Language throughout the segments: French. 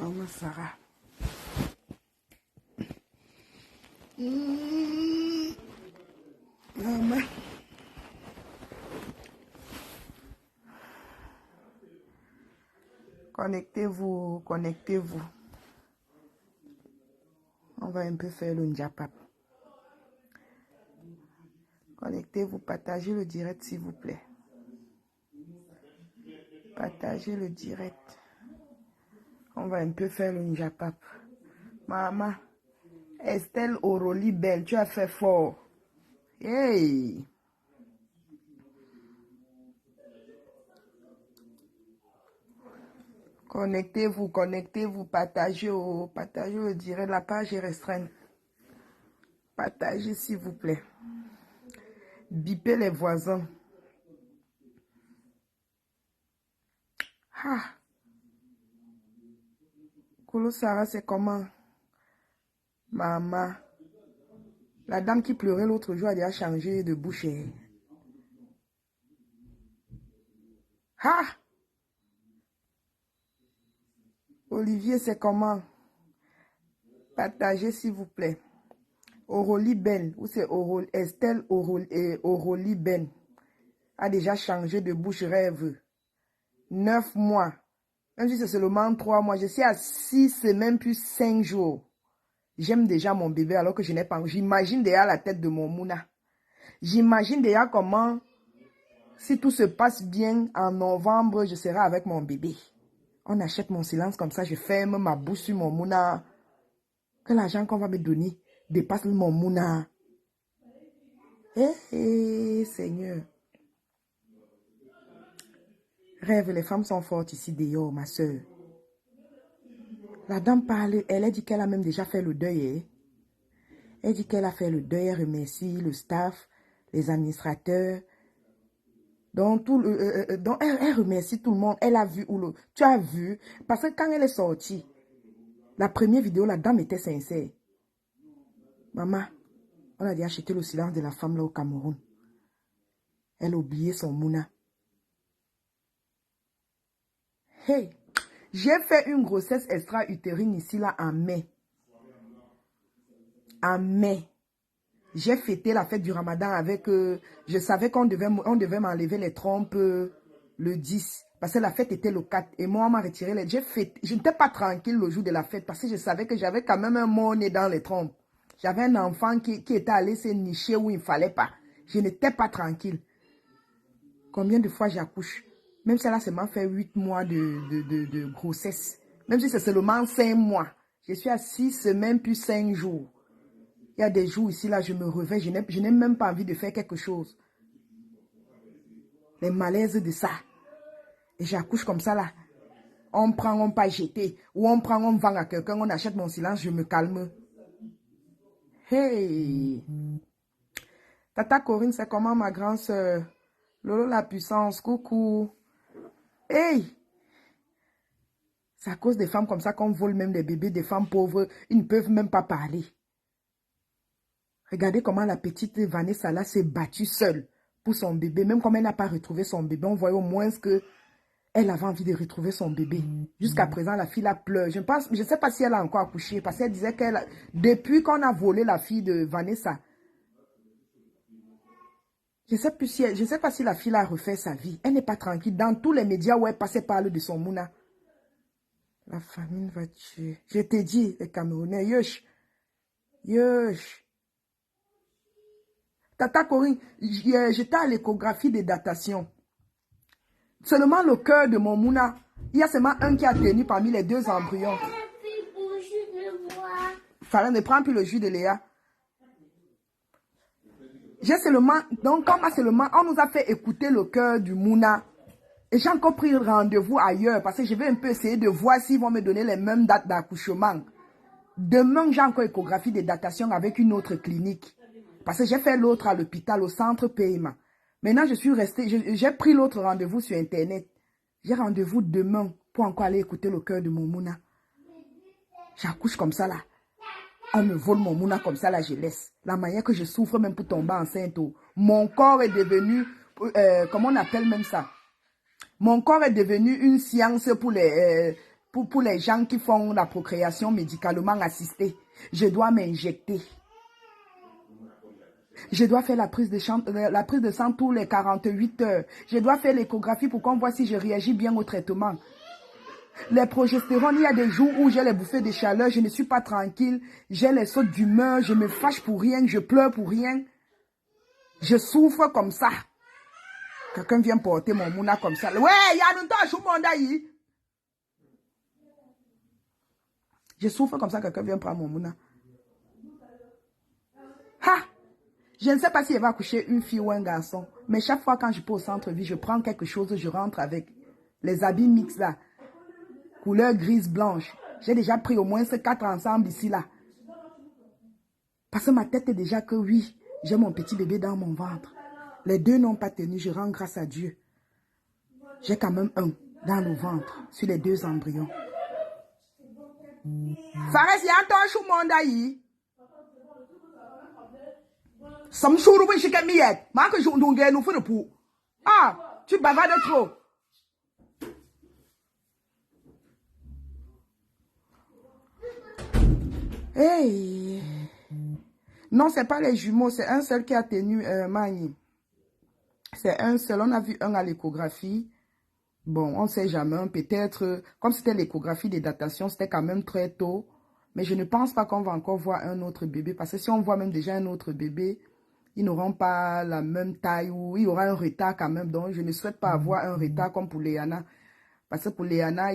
Maman Sarah. Maman. Connectez-vous, connectez-vous. On va un peu faire le njapap. Connectez-vous, partagez le direct s'il vous plaît. Partagez le direct. On va un peu faire le njapap. Maman, Estelle Oroli Belle, tu as fait fort. Hey! Connectez-vous, connectez-vous, partagez le direct. La page est restreinte. Partagez s'il vous plaît. Bipez les voisins. Ah! Kolo Sarah, c'est comment? Maman. La dame qui pleurait l'autre jour a déjà changé de bouche. Ah! Olivier, c'est comment? Partagez s'il vous plaît. Oroli Ben, ou c'est Estelle Oroli Ben, a déjà changé de bouche rêve. 9 mois. Même si c'est seulement 3 mois, je suis à 6 semaines plus 5 jours. J'aime déjà mon bébé alors que je n'ai pas. J'imagine déjà la tête de mon Mouna. J'imagine déjà comment, si tout se passe bien, en novembre, je serai avec mon bébé. On achète mon silence comme ça, je ferme ma bouche sur mon Mouna. Que l'argent qu'on va me donner dépasse mon Mouna. Seigneur. Rêve, les femmes sont fortes ici dehors, ma soeur. La dame parle, elle a dit qu'elle a même déjà fait le deuil. Elle dit qu'elle a fait le deuil, elle remercie le staff, les administrateurs. Donc, elle remercie tout le monde. Elle a vu, tu as vu, parce que quand elle est sortie, la première vidéo, la dame était sincère. Maman, on a dit acheter le silence de la femme là au Cameroun. Elle a oublié son Mouna. Hey, j'ai fait une grossesse extra-utérine ici là en mai. En mai. J'ai fêté la fête du Ramadan avec... je savais qu'on devait m'enlever les trompes le 10. Parce que la fête était le 4. Et moi, on m'a retiré les... Je n'étais pas tranquille le jour de la fête. Parce que je savais que j'avais quand même un mot-né dans les trompes. J'avais un enfant qui était allé se nicher où il ne fallait pas. Je n'étais pas tranquille. Combien de fois j'accouche? Même si là, ça m'a fait 8 mois de grossesse. Même si c'est seulement 5 mois. Je suis à 6 semaines plus 5 jours. Il y a des jours ici, là, je me réveille, je n'ai même pas envie de faire quelque chose. Les malaises de ça. Et j'accouche comme ça, là. On prend, on pas jeter. Ou on prend, on vend à quelqu'un, on achète mon silence, je me calme. Hey! Tata Corinne, c'est comment ma grande soeur? Lolo la puissance, coucou. Hey! C'est à cause des femmes comme ça qu'on vole même des bébés, des femmes pauvres. Ils ne peuvent même pas parler. Regardez comment la petite Vanessa là s'est battue seule pour son bébé. Même comme elle n'a pas retrouvé son bébé, on voyait au moins qu'elle avait envie de retrouver son bébé. Jusqu'à présent, la fille là pleure. Je ne sais pas si elle a encore accouché parce qu'elle disait qu'elle, depuis qu'on a volé la fille de Vanessa, je ne sais pas si la fille a refait sa vie. Elle n'est pas tranquille. Dans tous les médias où elle passait, parle de son Mouna. La famine va tuer. Je t'ai dit, les Camerounais, yosh. Yosh. Tata Corinne, j'étais à l'échographie de datation. Seulement le cœur de mon Mouna, il y a seulement un qui a tenu parmi les 2 embryons. Farah ne prend plus le jus de Léa. J'ai seulement, donc on nous a fait écouter le cœur du Mouna. Et j'ai encore pris rendez-vous ailleurs parce que je vais un peu essayer de voir s'ils vont me donner les mêmes dates d'accouchement. Demain, j'ai encore échographie de datation avec une autre clinique. Parce que j'ai fait l'autre à l'hôpital, au centre paiement. Maintenant, je suis restée, j'ai pris l'autre rendez-vous sur Internet. J'ai rendez-vous demain pour encore aller écouter le cœur de mon Mouna. J'accouche comme ça là. On me vole mon Mouna comme ça là, je laisse. La manière que je souffre même pour tomber enceinte. Mon corps est devenu, comment on appelle même ça? Mon corps est devenu une science pour les... pour les gens qui font la procréation médicalement assistée. Je dois m'injecter. Je dois faire la prise de sang tous les 48 heures. Je dois faire l'échographie pour qu'on voit si je réagis bien au traitement. Les progestérone, il y a des jours où j'ai les bouffées de chaleur, je ne suis pas tranquille. J'ai les sautes d'humeur, je me fâche pour rien, je pleure pour rien. Je souffre comme ça. Quelqu'un vient porter mon mouna comme ça. Ouais, il y a longtemps, je suis mon. Je souffre comme ça, quelqu'un vient prendre mon mouna. Ha! Je ne sais pas si elle va accoucher une fille ou un garçon. Mais chaque fois quand je peux au centre-ville, je prends quelque chose, je rentre avec les habits mixtes là. Couleur grise blanche. J'ai déjà pris au moins ces 4 ensemble ici là. Parce que ma tête est déjà que oui, j'ai mon petit bébé dans mon ventre. Les 2 n'ont pas tenu, je rends grâce à Dieu. J'ai quand même un dans le ventre, sur les 2 embryons. Fares, il y a un temps chou mondaï. Sam chourou oui chicken miette. Ma que joue donc nous fait le pou. Ah, tu bavardes trop. Hey. Non, c'est pas les jumeaux, c'est un seul qui a tenu Mani. C'est un seul, on a vu un à l'échographie. Bon, on ne sait jamais, peut-être, comme c'était l'échographie des datations, c'était quand même très tôt. Mais je ne pense pas qu'on va encore voir un autre bébé, parce que si on voit même déjà un autre bébé, ils n'auront pas la même taille ou il y aura un retard quand même. Donc, je ne souhaite pas avoir un retard comme pour Léana. Parce que pour Léana,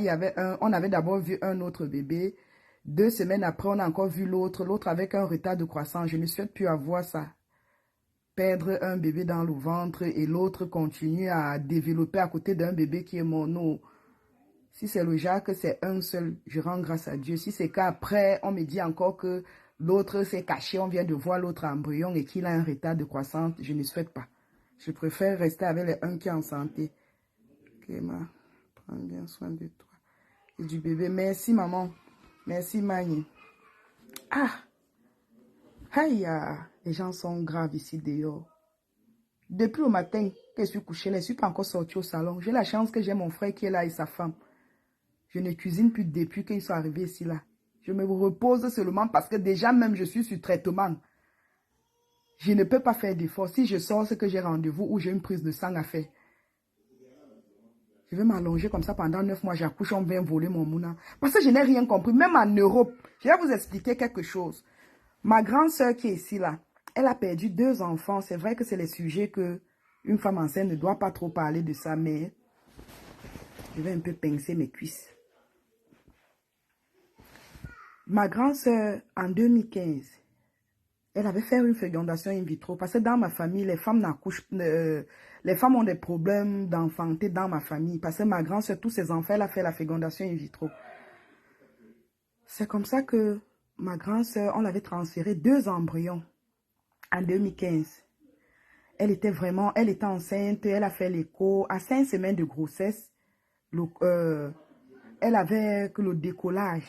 on avait d'abord vu un autre bébé. 2 semaines après, on a encore vu l'autre. L'autre avec un retard de croissance. Je ne souhaite plus avoir ça. Perdre un bébé dans le ventre et l'autre continue à développer à côté d'un bébé qui est mono. Si c'est le Jacques, c'est un seul. Je rends grâce à Dieu. Si c'est qu'après, on me dit encore que l'autre s'est caché, on vient de voir l'autre embryon et qu'il a un retard de croissance, je ne souhaite pas. Je préfère rester avec les un qui est en santé. Clément, prends bien soin de toi et du bébé. Merci, maman. Merci, Mani. Ah! Aïe, les gens sont graves ici dehors. Depuis le matin que je suis couchée, je ne suis pas encore sortie au salon. J'ai la chance que j'ai mon frère qui est là et sa femme. Je ne cuisine plus depuis qu'ils sont arrivés ici là. Je me repose seulement parce que déjà même je suis sur traitement. Je ne peux pas faire d'effort. Si je sors, c'est que j'ai rendez-vous ou j'ai une prise de sang à faire. Je vais m'allonger comme ça pendant 9 mois. J'accouche, on vient voler mon mouna. Parce que je n'ai rien compris. Même en Europe, je vais vous expliquer quelque chose. Ma grande soeur qui est ici là, elle a perdu 2 enfants. C'est vrai que c'est les sujets que une femme enceinte ne doit pas trop parler de ça, mais je vais un peu pincer mes cuisses. Ma grande soeur, en 2015, elle avait fait une fécondation in vitro. Parce que dans ma famille, les femmes n'accouchent, les femmes ont des problèmes d'enfanter dans ma famille. Parce que ma grande soeur, tous ses enfants, elle a fait la fécondation in vitro. C'est comme ça que ma grande soeur, on l'avait transféré 2 embryons en 2015. Elle était enceinte, elle a fait l'écho. À 5 semaines de grossesse, elle avait que le décollage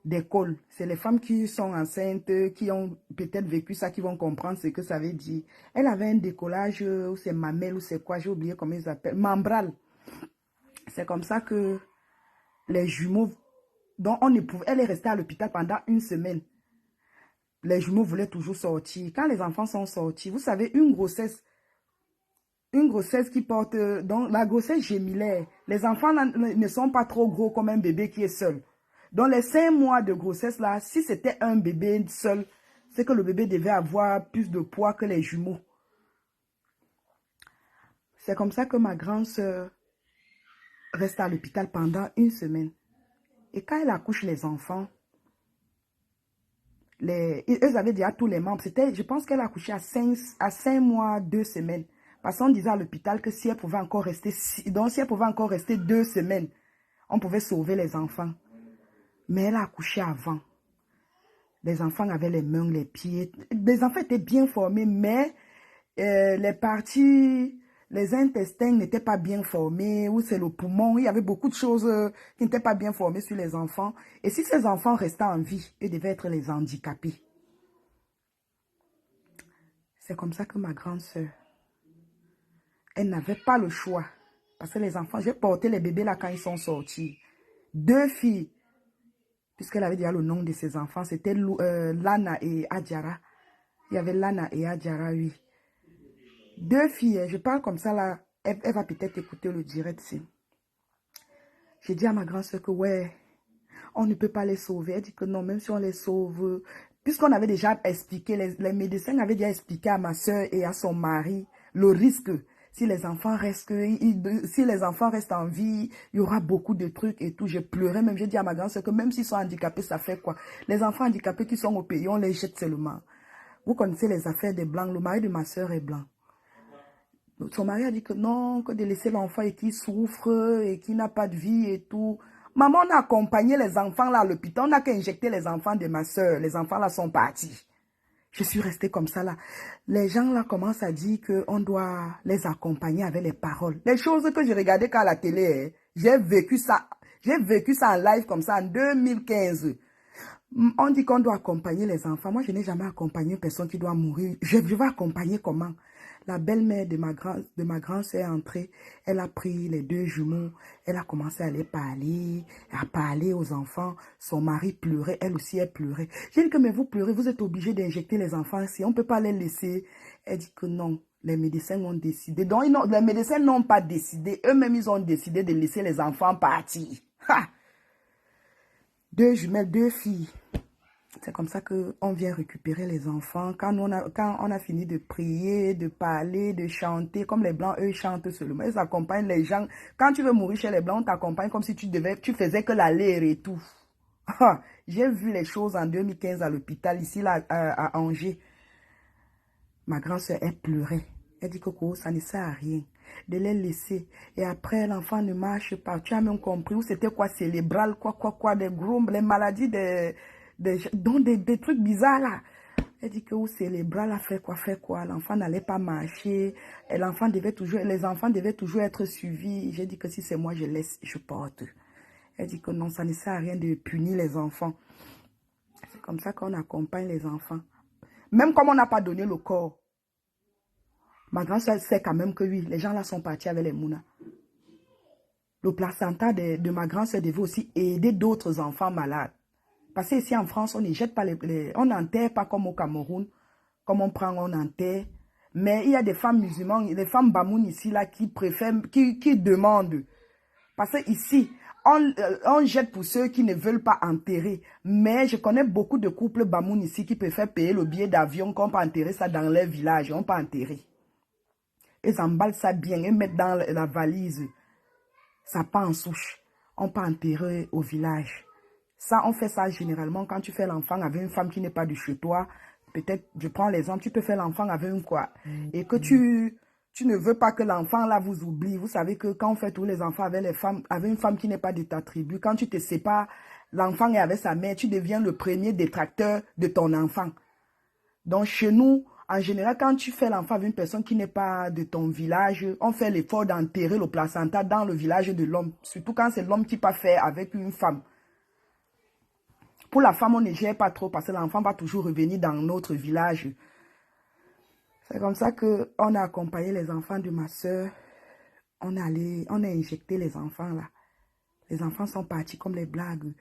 des cols. C'est les femmes qui sont enceintes, qui ont peut-être vécu ça, qui vont comprendre ce que ça veut dire. Elle avait un décollage, ou c'est mamelle, ou c'est quoi, j'ai oublié comment ils appellent, membral. C'est comme ça que les jumeaux, dont on ne pouvait, elle est restée à l'hôpital pendant 1 semaine. Les jumeaux voulaient toujours sortir. Quand les enfants sont sortis, vous savez, une grossesse qui porte, donc la grossesse gémillaire, les enfants ne sont pas trop gros comme un bébé qui est seul. Dans les 5 mois de grossesse là, si c'était un bébé seul, c'est que le bébé devait avoir plus de poids que les jumeaux. C'est comme ça que ma grande soeur reste à l'hôpital pendant 1 semaine. Et quand elle accouche les enfants, eux avaient déjà tous les membres. Je pense qu'elle a accouché à 5 mois, 2 semaines. Parce qu'on disait à l'hôpital que si elle pouvait encore rester, si elle pouvait encore rester 2 semaines, on pouvait sauver les enfants. Mais elle a accouché avant. Les enfants avaient les mains, les pieds. Les enfants étaient bien formés, mais les parties, les intestins n'étaient pas bien formés, ou c'est le poumon. Il y avait beaucoup de choses qui n'étaient pas bien formées sur les enfants. Et si ces enfants restaient en vie, ils devaient être les handicapés. C'est comme ça que ma grande soeur, elle n'avait pas le choix. Parce que les enfants, j'ai porté les bébés là quand ils sont sortis. 2 filles, puisqu'elle avait déjà le nom de ses enfants, c'était Lana et Adjara. Il y avait Lana et Adjara, oui. 2 filles, je parle comme ça là, elle va peut-être écouter le direct. J'ai dit à ma grande soeur que ouais, on ne peut pas les sauver. Elle dit que non, même si on les sauve, puisqu'on avait déjà expliqué, les médecins avaient déjà expliqué à ma soeur et à son mari le risque. Si les enfants restent, si les enfants restent en vie, il y aura beaucoup de trucs et tout. Je pleurais même. J'ai dit à ma grande soeur que même s'ils sont handicapés, ça fait quoi? Les enfants handicapés qui sont au pays, on les jette seulement. Vous connaissez les affaires des blancs. Le mari de ma soeur est blanc. Son mari a dit que non, que de laisser l'enfant et qu'il souffre et qu'il n'a pas de vie et tout. Maman, on a accompagné les enfants là à l'hôpital. On n'a qu'à injecter les enfants de ma soeur. Les enfants là sont partis. Je suis restée comme ça là. Les gens là commencent à dire qu'on doit les accompagner avec les paroles. Les choses que je regardais qu'à la télé, hein, j'ai vécu ça. J'ai vécu ça en live comme ça en 2015. On dit qu'on doit accompagner les enfants. Moi, je n'ai jamais accompagné une personne qui doit mourir. Je vais accompagner comment? La belle-mère de ma grand-sœur est entrée. Elle a pris les 2 jumeaux. Elle a commencé à les parler, à parler aux enfants. Son mari pleurait. Elle aussi, elle pleurait. J'ai dit que, mais vous pleurez, vous êtes obligés d'injecter les enfants. Si on ne peut pas les laisser. Elle dit que non. Les médecins ont décidé. Donc, les médecins n'ont pas décidé. Eux-mêmes, ils ont décidé de laisser les enfants partir. Ha! 2 jumelles, 2 filles. C'est comme ça qu'on vient récupérer les enfants. Quand on a fini de prier, de parler, de chanter, comme les Blancs, eux, ils chantent seulement. Ils accompagnent les gens. Quand tu veux mourir chez les Blancs, on t'accompagne comme si tu faisais que l'aller et tout. J'ai vu les choses en 2015 à l'hôpital, ici, là, à Angers. Ma grand-soeur, elle pleurait. Elle dit, Coco, ça ne sert à rien de les laisser. Et après, l'enfant ne marche pas. Tu as même compris où c'était quoi, cérébral, quoi, des gros, les maladies, des trucs bizarres là. Elle dit que où cérébral a fait quoi. L'enfant n'allait pas marcher. Et les enfants devaient toujours être suivis. J'ai dit que si c'est moi, je laisse, je porte. Elle dit que non, ça ne sert à rien de punir les enfants. C'est comme ça qu'on accompagne les enfants. Même comme on n'a pas donné le corps. Ma grand-soeur sait quand même que oui, les gens là sont partis avec les mounas. Le placenta de ma grand-soeur devait aussi aider d'autres enfants malades. Parce que ici en France, on ne jette pas on n'enterre pas comme au Cameroun. Comme on prend, on enterre. Mais il y a des femmes musulmanes, des femmes bamoun ici là qui préfèrent, qui demandent. Parce que ici, on jette pour ceux qui ne veulent pas enterrer. Mais je connais beaucoup de couples bamoun ici qui préfèrent payer le billet d'avion qu'on peut enterrer ça dans leur village. On peut enterrer. Ils emballent ça bien et mettent dans la valise. Ça part en souche. On peut enterrer au village. Ça, on fait ça généralement quand tu fais l'enfant avec une femme qui n'est pas de chez toi. Peut-être, je prends l'exemple, tu peux faire l'enfant avec une quoi. Et que tu ne veux pas que l'enfant là vous oublie. Vous savez que quand on fait tous les enfants avec une femme qui n'est pas de ta tribu, quand tu te sépares, l'enfant est avec sa mère, tu deviens le premier détracteur de ton enfant. Donc chez nous, en général, quand tu fais l'enfant avec une personne qui n'est pas de ton village, on fait l'effort d'enterrer le placenta dans le village de l'homme. Surtout quand c'est l'homme qui pas fait avec une femme. Pour la femme, on ne gère pas trop parce que l'enfant va toujours revenir dans notre village. C'est comme ça qu'on a accompagné les enfants de ma soeur. On a injecté les enfants là. Les enfants sont partis comme les blagues.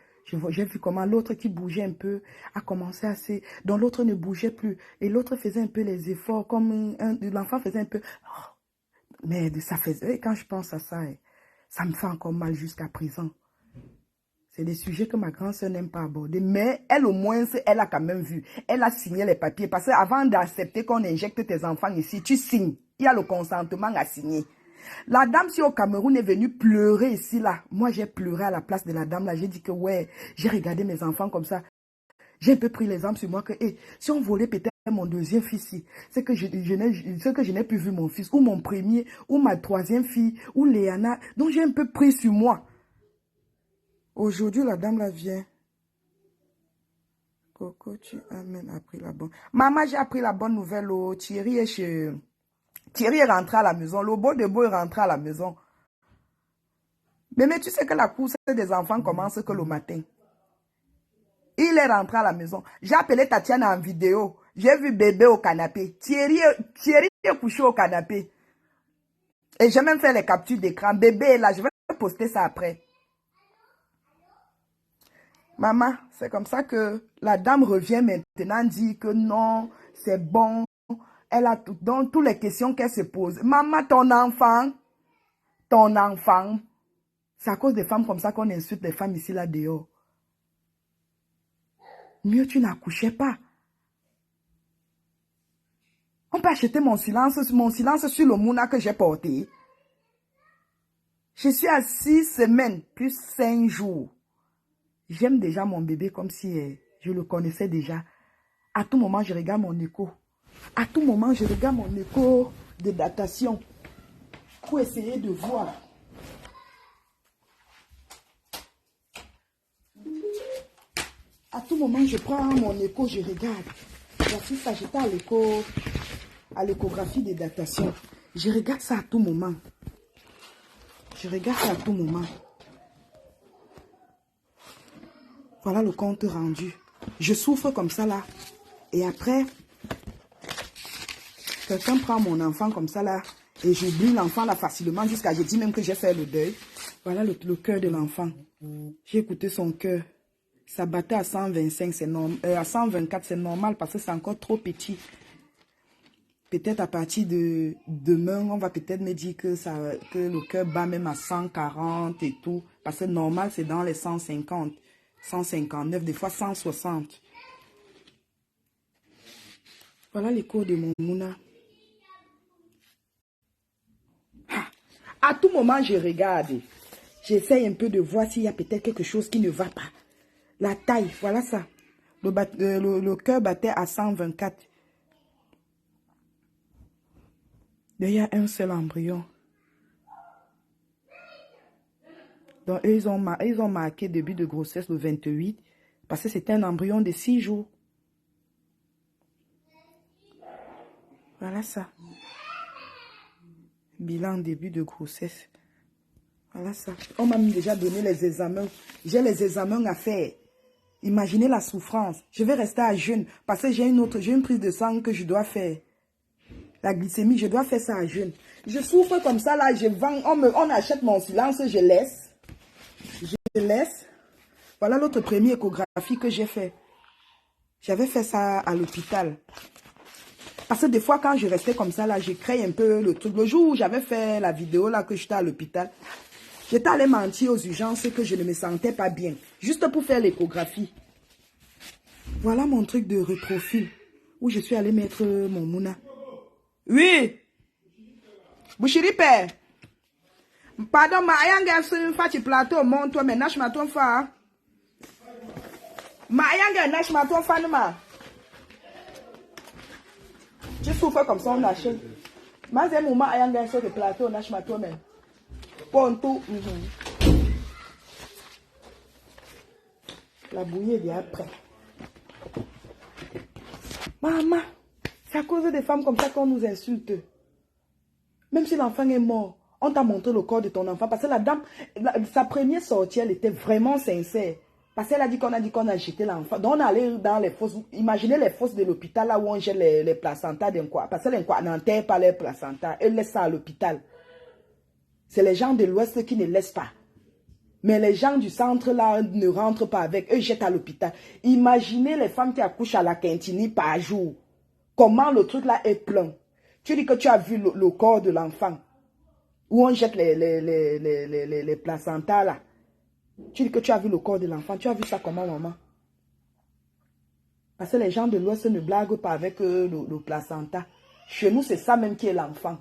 J'ai vu comment l'autre qui bougeait un peu a commencé à se... Donc l'autre ne bougeait plus. Et l'autre faisait un peu les efforts, comme l'enfant faisait un peu... Oh, mais ça faisait... Quand je pense à ça, ça me fait encore mal jusqu'à présent. C'est des sujets que ma grand-sœur n'aime pas aborder. Mais elle, au moins, elle a quand même vu. Elle a signé les papiers. Parce qu'avant d'accepter qu'on injecte tes enfants ici, tu signes. Il y a le consentement à signer. La dame, si au Cameroun est venue pleurer ici, là, moi j'ai pleuré à la place de la dame, là, j'ai dit que ouais, j'ai regardé mes enfants comme ça. J'ai un peu pris l'exemple sur moi que, si on volait peut-être mon deuxième fils, c'est que je n'ai plus vu mon fils, ou mon premier, ou ma troisième fille, ou Léana. Donc j'ai un peu pris sur moi. Aujourd'hui, la dame, là, vient. Coco, tu as même appris la bonne. Maman, j'ai appris la bonne nouvelle. Oh, Thierry est rentré à la maison. Le beau de beau est rentré à la maison. Mais tu sais que la course des enfants commence que le matin. Il est rentré à la maison. J'ai appelé Tatiana en vidéo. J'ai vu bébé au canapé. Thierry est couché au canapé. Et j'ai même fait les captures d'écran. Bébé est là. Je vais poster ça après. Maman, c'est comme ça que la dame revient maintenant, dit que non, c'est bon. Elle a tout, dans toutes les questions qu'elle se pose. Maman, ton enfant, c'est à cause des femmes comme ça qu'on insulte les femmes ici, là, dehors. Mieux, tu n'accouchais pas. On peut acheter mon silence sur le mouna que j'ai porté. Je suis à 6 semaines, plus 5 jours. J'aime déjà mon bébé comme si je le connaissais déjà. À tout moment, je regarde mon écho. À tout moment, je regarde mon écho de datation pour essayer de voir. À tout moment, je prends mon écho, je regarde. Voici ça, j'étais à l'échographie de datation. Je regarde ça à tout moment. Je regarde ça à tout moment. Voilà le compte rendu. Je souffre comme ça là. Et après, quelqu'un prend mon enfant comme ça là. Et j'oublie l'enfant là facilement jusqu'à je dis même que j'ai fait le deuil. Voilà le cœur de l'enfant. J'ai écouté son cœur. Ça battait à 125, c'est normal. À 124, c'est normal parce que c'est encore trop petit. Peut-être à partir de demain, on va peut-être me dire que le cœur bat même à 140 et tout. Parce que normal, c'est dans les 150, 159, des fois 160. Voilà les cours de mon mouna. À tout moment, je regarde. J'essaye un peu de voir s'il y a peut-être quelque chose qui ne va pas. La taille, voilà ça. Le cœur battait à 124. Il y a un seul embryon. Donc, eux, ils ont marqué début de grossesse le 28 parce que c'était un embryon de 6 jours. Voilà ça. Bilan début de grossesse. Voilà ça. On m'a déjà donné les examens. J'ai les examens à faire. Imaginez la souffrance. Je vais rester à jeûne parce que j'ai une prise de sang que je dois faire. La glycémie, je dois faire ça à jeûne. Je souffre comme ça là, je vends, on achète mon silence, je laisse. Je laisse. Voilà l'autre première échographie que j'ai fait. J'avais fait ça à l'hôpital. Parce que des fois, quand je restais comme ça, là, je crée un peu le truc. Le jour où j'avais fait la vidéo, là, que j'étais à l'hôpital, j'étais allée mentir aux urgences que je ne me sentais pas bien. Juste pour faire l'échographie. Voilà mon truc de reprofil. Où je suis allée mettre mon mouna. Oui. Bouchiri père. Pardon, ma ayanga se fait plateau, monte-toi, mais nash ma ton fa. Ma ayanga nash ma ton fa, ma. Tu souffres comme ça, on achète. Ma zé mouma ayanga sur le plateau, nash ma ton, mais. Ponto. La bouillie est bien prête. Maman, c'est à cause des femmes comme ça qu'on nous insulte. Même si l'enfant est mort, on t'a montré le corps de ton enfant. Parce que la dame, sa première sortie, elle était vraiment sincère. Parce qu'elle a dit qu'on a jeté l'enfant. Donc on allait dans les fosses. Imaginez les fosses de l'hôpital là où on jette les placentas d'un quoi. Parce que les quoi n'enterrent pas les placentas. Elles laissent ça à l'hôpital. C'est les gens de l'Ouest qui ne laissent pas. Mais les gens du centre là ne rentrent pas avec. Eux jettent à l'hôpital. Imaginez les femmes qui accouchent à la Quintini par jour. Comment le truc là est plein. Tu dis que tu as vu le corps de l'enfant. Où on jette les placentas là. Tu dis que tu as vu le corps de l'enfant. Tu as vu ça comment, maman? Parce que les gens de l'Ouest ne blaguent pas avec le placenta. Chez nous, c'est ça même qui est l'enfant.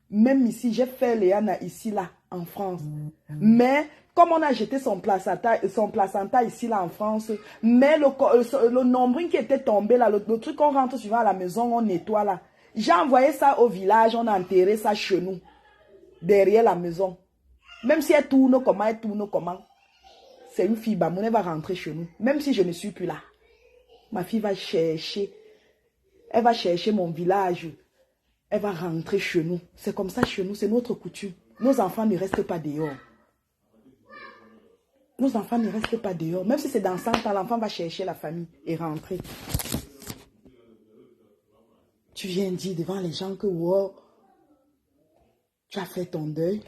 Même ici, j'ai fait Léana ici, là, en France. Mais, comme on a jeté son placenta ici, là, en France, mais le nombril qui était tombé, là, le truc qu'on rentre souvent à la maison, on nettoie, là. J'ai envoyé ça au village, on a enterré ça chez nous, derrière la maison. Même si elle tourne comment, c'est une fille, bah, elle va rentrer chez nous. Même si je ne suis plus là. Ma fille va chercher. Elle va chercher mon village. Elle va rentrer chez nous. C'est comme ça chez nous, c'est notre coutume. Nos enfants ne restent pas dehors. Nos enfants ne restent pas dehors. Même si c'est dans 100 ans, l'enfant va chercher la famille et rentrer. Tu viens dire devant les gens que wow, tu as fait ton deuil.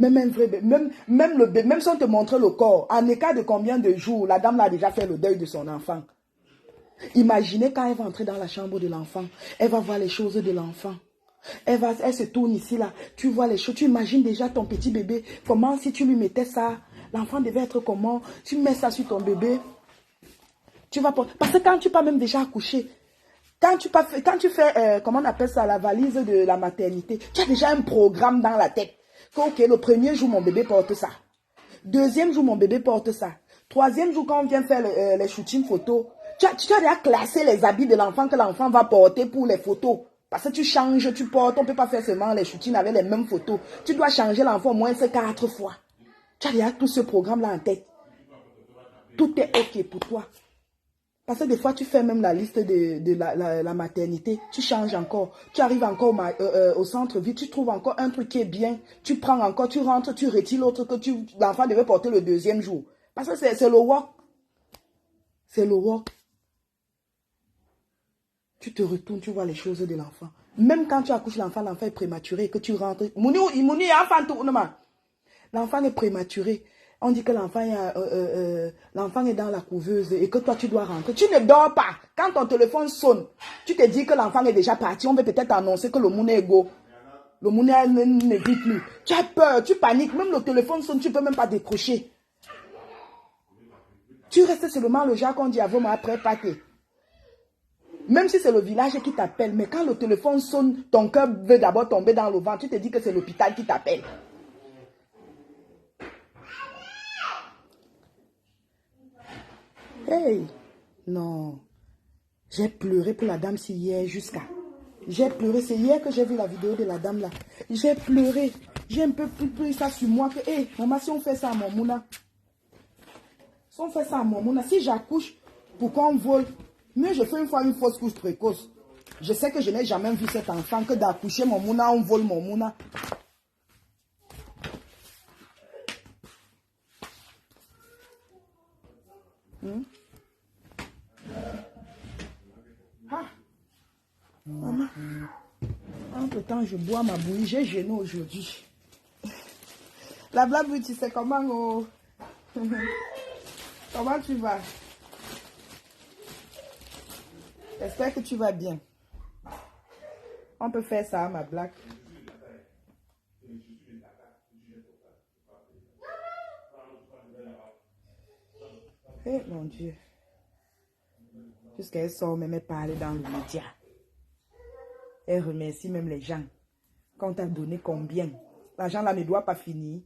Même un vrai bébé, même le bébé, même si on te montre le corps, en écart de combien de jours, la dame là a déjà fait le deuil de son enfant. Imaginez quand elle va entrer dans la chambre de l'enfant, elle va voir les choses de l'enfant. Elle se tourne ici, là. Tu vois les choses. Tu imagines déjà ton petit bébé. Comment si tu lui mettais ça? L'enfant devait être comment? Tu mets ça sur ton bébé. Tu vas pas. Parce que quand tu pas même déjà accouché, quand tu fais, comment on appelle ça, la valise de la maternité, tu as déjà un programme dans la tête. Ok, le premier jour, mon bébé porte ça. Deuxième jour, mon bébé porte ça. Troisième jour, quand on vient faire les shootings photos, tu as déjà classé les habits de l'enfant que l'enfant va porter pour les photos. Parce que tu changes, tu portes, on ne peut pas faire seulement les shootings avec les mêmes photos. Tu dois changer l'enfant au moins 4 fois. Tu as déjà tout ce programme-là en tête. Tout est OK pour toi. Parce que des fois, tu fais même la liste de la maternité. Tu changes encore. Tu arrives encore au centre-ville. Tu trouves encore un truc qui est bien. Tu prends encore, tu rentres, tu retires l'autre que l'enfant devait porter le deuxième jour. Parce que c'est le work. C'est le work. Tu te retournes, tu vois les choses de l'enfant. Même quand tu accouches l'enfant, l'enfant est prématuré, que tu rentres. L'enfant est prématuré. On dit que l'enfant est dans la couveuse et que toi, tu dois rentrer. Tu ne dors pas. Quand ton téléphone sonne, tu te dis que l'enfant est déjà parti. On veut peut-être annoncer que le monde est go. Le monde ne vit plus. Tu as peur, tu paniques. Même le téléphone sonne, tu ne peux même pas décrocher. Tu restes seulement le genre qu'on dit avant, mais après, pâté. Même si c'est le village qui t'appelle, mais quand le téléphone sonne, ton cœur veut d'abord tomber dans le ventre. Tu te dis que c'est l'hôpital qui t'appelle. Hey, non. J'ai pleuré pour la dame si hier jusqu'à. J'ai pleuré, c'est hier que j'ai vu la vidéo de la dame là. J'ai pleuré. J'ai un peu pris ça sur moi que, hey, maman, si on fait ça à mon mouna. Si on fait ça à mon mouna, si j'accouche, pourquoi on vole? Mais je fais une fois une fausse couche précoce. Je sais que je n'ai jamais vu cet enfant que d'accoucher mon mouna, on vole mon mouna. Ah, maman. Entre-temps, je bois ma bouillie. J'ai gêné aujourd'hui. La blague, tu sais comment, oh. Comment tu vas? J'espère que tu vas bien. On peut faire ça, ma blague. Eh, mon Dieu. Jusqu'elle sort même parler dans le média. Elle remercie même les gens. Quand on t'a donné combien? L'argent là ne doit pas finir.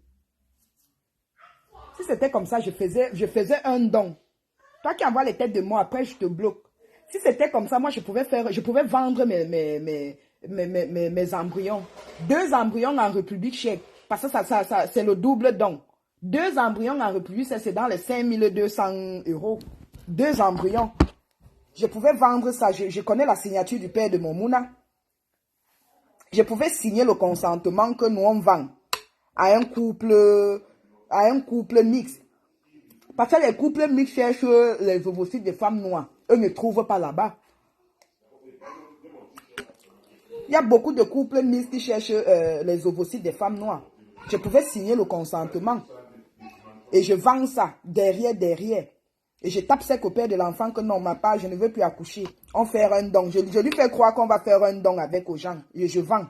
Si c'était comme ça, je faisais un don. Toi qui envoies les têtes de moi, après je te bloque. Si c'était comme ça, moi je pouvais vendre mes embryons. 2 embryons en République tchèque. Parce que ça c'est le double don. 2 embryons en République, c'est dans les 5200 €. 2 embryons. Je pouvais vendre ça. Je connais la signature du père de mon mouna. Je pouvais signer le consentement que nous on vend à un couple mixte. Parce que les couples mixtes cherchent les ovocytes des femmes noires. Eux ne trouvent pas là-bas. Il y a beaucoup de couples mixtes qui cherchent les ovocytes des femmes noires. Je pouvais signer le consentement. Et je vends ça derrière. Et je tape sec au père de l'enfant que non, ma part, je ne veux plus accoucher. On fait un don. Je lui fais croire qu'on va faire un don avec aux gens. Et je vends.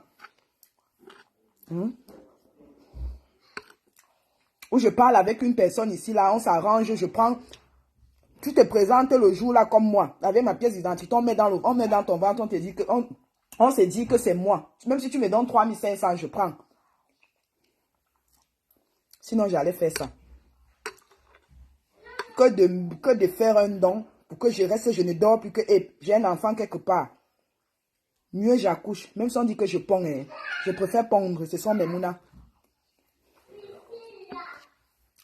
Ou je parle avec une personne ici, là, on s'arrange, je prends. Tu te présentes le jour là comme moi, avec ma pièce d'identité, on met dans ton ventre, on se dit que c'est moi. Même si tu me donnes 3500, je prends. Sinon, j'allais faire ça. Que de faire un don pour que je reste, je ne dors plus que j'ai un enfant quelque part. Mieux j'accouche. Même si on dit que je ponds, je préfère pondre. Ce sont mes mounas.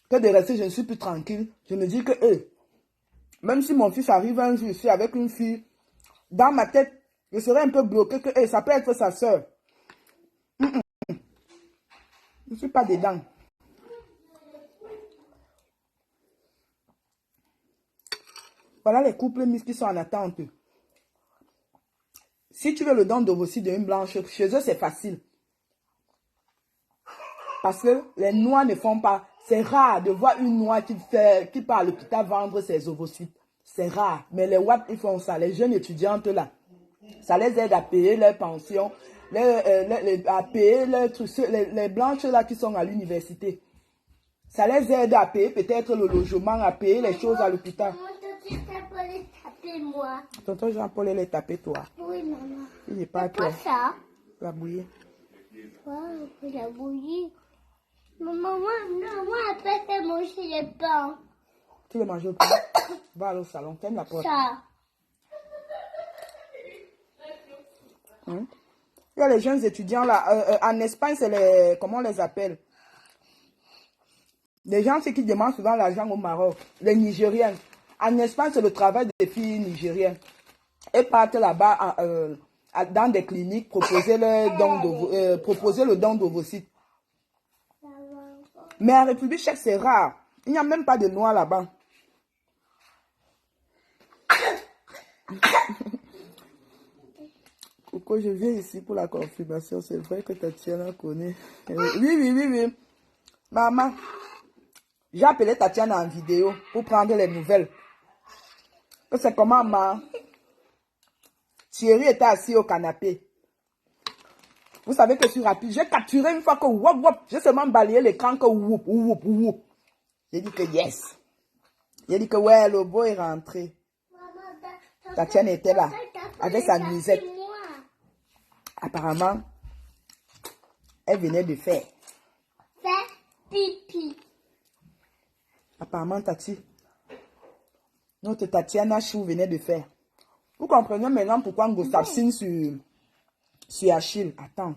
Que de rester, je ne suis plus tranquille. Je me dis que, même si mon fils arrive un jour ici avec une fille, dans ma tête, je serais un peu bloqué que, ça peut être sa soeur. Je ne suis pas dedans. Voilà les couples mixtes qui sont en attente. Si tu veux le don d'ovocytes de une blanche, chez eux, c'est facile. Parce que les Noirs ne font pas. C'est rare de voir une Noire qui part à l'hôpital vendre ses ovocytes. C'est rare. Mais les WAP, ils font ça. Les jeunes étudiantes là. Ça les aide à payer leur pension, à payer leurs trucs, les blanches là qui sont à l'université. Ça les aide à payer peut-être le logement, à payer les choses à l'hôpital. Tonton Jean-Paul, il est tapé toi. Oui, maman. Il n'est pas toi. Ça. La bouillie. Wow, la bouillie. Maman, moi, après, fais manger le pain. Tu veux manger au pain? Va aller au salon, t'aimes la porte. Ça. Il y a les jeunes étudiants là. En Espagne, c'est les. Comment on les appelle? Les gens, c'est qui demandent souvent l'argent au Maroc. Les Nigériens. En Espagne, c'est le travail des filles nigériennes. Elles partent là-bas dans des cliniques, proposer le don d'ovocytes. Mais en République tchèque, c'est rare. Il n'y a même pas de noirs là-bas. Pourquoi je viens ici pour la confirmation? C'est vrai que Tatiana connaît. Oui. Maman, j'ai appelé Tatiana en vidéo pour prendre les nouvelles. C'est comment, maman? Thierry était assis au canapé. Vous savez que je suis rapide. J'ai capturé une fois que wop wop. J'ai seulement balayé l'écran que whoop whoop whoop. J'ai dit que yes. J'ai dit que ouais, le beau est rentré. Tatiana était là avec sa nuisette. Apparemment, elle venait de faire. Faire pipi. Apparemment, notre Tatiana Chou venait de faire. Vous comprenez maintenant pourquoi on s'abstine sur Achille. Attends.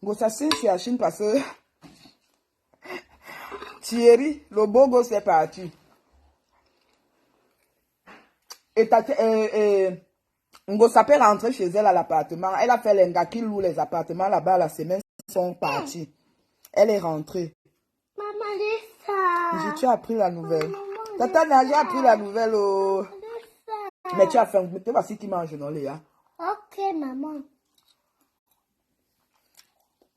On s'abstine sur Achille parce que Thierry, le beau gosse est parti. Et Ngosa peut rentrer chez elle à l'appartement. Elle a fait les gars qui louent les appartements là-bas la semaine sont partis. Elle est rentrée. Maman, Tu as appris la nouvelle. Tata, j'ai appris la nouvelle. Oh. Mais tu as faim. Mais tu vois si qui mange non, Léa. Ok, maman.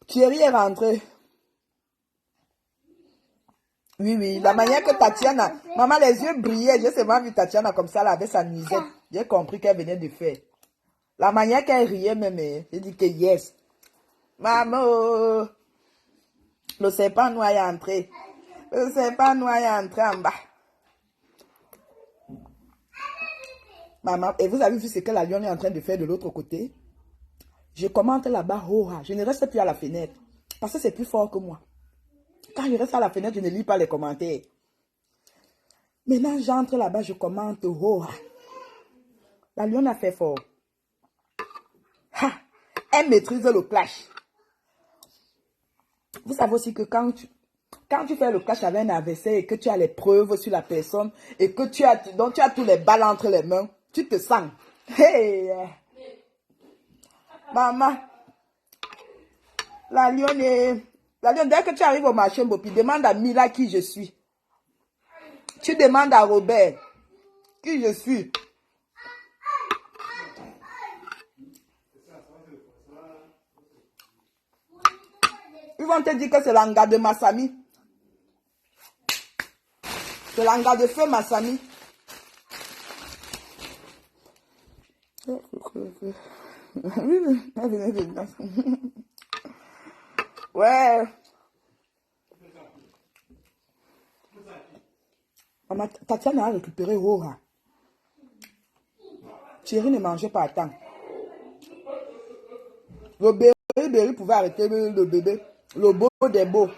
Thierry est rentré. Oui. La manière que Tatiana... Maman, les yeux brillaient. J'ai seulement vu Tatiana comme ça, là, avec sa nuisette. J'ai compris qu'elle venait de faire. La manière qu'elle riait même, j'ai dit que yes. Maman, le serpent noir est entré. Le serpent noir est entré en bas. Maman, et vous avez vu ce que la lionne est en train de faire de l'autre côté? Je commente là-bas, je ne reste plus à la fenêtre. Parce que c'est plus fort que moi. Quand je reste à la fenêtre, je ne lis pas les commentaires. Maintenant, j'entre là-bas, je commente, La lionne a fait fort. Elle maîtrise le clash. Vous savez aussi que quand tu fais le clash avec un adversaire et que tu as les preuves sur la personne et que tu as tous les balles entre les mains, tu te sens. Hey! Maman, la lionne, dès que tu arrives au marché, Bopi, demande à Mila qui je suis. Tu demandes à Robert qui je suis. Ils vont te dire que c'est l'anga de Massami. C'est l'anga de feu Massami. Ouais. Tatiana a récupéré Rora. Thierry ne mangeait pas à temps. Le bébé pouvait arrêter le bébé. Le beau des beaux.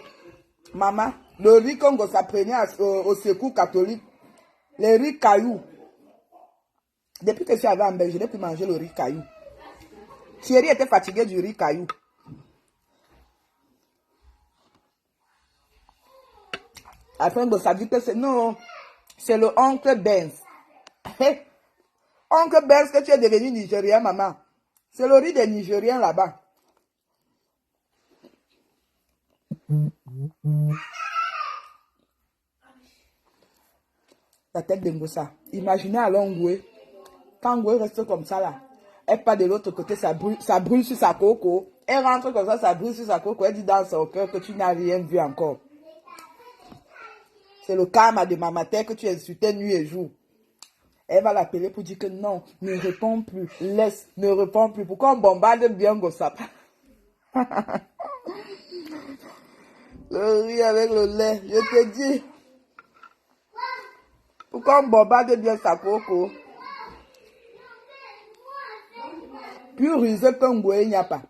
Maman, le riz qu'on s'apprenait au secours catholique. Les riz cailloux. Depuis que je suis arrivé en Belgique, je n'ai plus mangé le riz caillou. Thierry était fatigué du riz caillou. Après, ça dit que c'est non, c'est le oncle Benz. Oncle Benz, que tu es devenu Nigérien, maman. C'est le riz des Nigériens là-bas. La tête de Ngosa. Imaginez alors Ngoué. Quand Ngoué reste comme ça là, elle part de l'autre côté, ça brûle sur sa coco. Elle rentre comme ça brille sur sa coque. Elle dit dans son cœur que tu n'as rien vu encore. C'est le karma de ma mère que tu insultais nuit et jour. Elle va l'appeler pour dire que non, ne réponds plus, laisse, ne réponds plus. Pourquoi on bombarde bien Gossap? Le riz avec le lait, je te dis. Pourquoi on bombarde bien sa coco? Plus rusé qu'un Ngoué, il n'y a pas.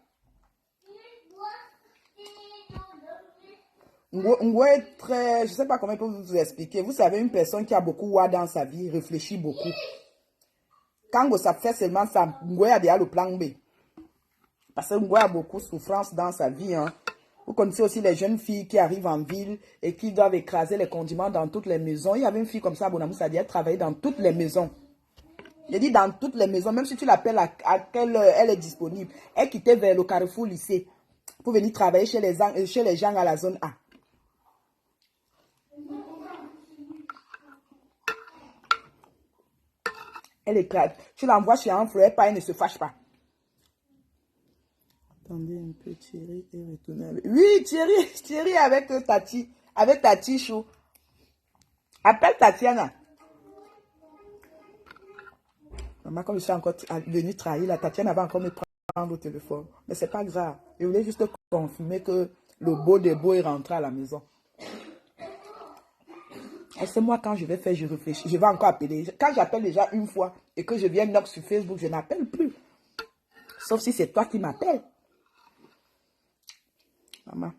Ngoué est très... Je ne sais pas comment je peux vous expliquer. Vous savez, une personne qui a beaucoup wa dans sa vie réfléchit beaucoup. Quand Gossap fait seulement ça, Ngoué a déjà le plan B. Parce que Ngoué a beaucoup de souffrance dans sa vie. Hein. Vous connaissez aussi les jeunes filles qui arrivent en ville et qui doivent écraser les condiments dans toutes les maisons. Il y avait une fille comme ça, Bonamou Sadia, elle travaillait dans toutes les maisons. Je dis dans toutes les maisons, même si tu l'appelles à quelle heure elle est disponible. Elle quittait vers le Carrefour lycée pour venir travailler chez les gens à la zone A. Elle écrase. Tu l'envoies chez un frère, elle ne se fâche pas. Attendez un peu, Thierry est retourné avec... Oui, Thierry avec Tati Chou. Appelle Tatiana. Maman, comme je suis encore venue trahir, la Tatiana va encore me prendre au téléphone. Mais c'est pas grave. Je voulais juste confirmer que le beau des beaux est rentré à la maison. Et c'est moi, quand je vais faire, je réfléchis. Je vais encore appeler. Quand j'appelle déjà une fois et que je viens knock sur Facebook, je n'appelle plus. Sauf si c'est toi qui m'appelles. Maman.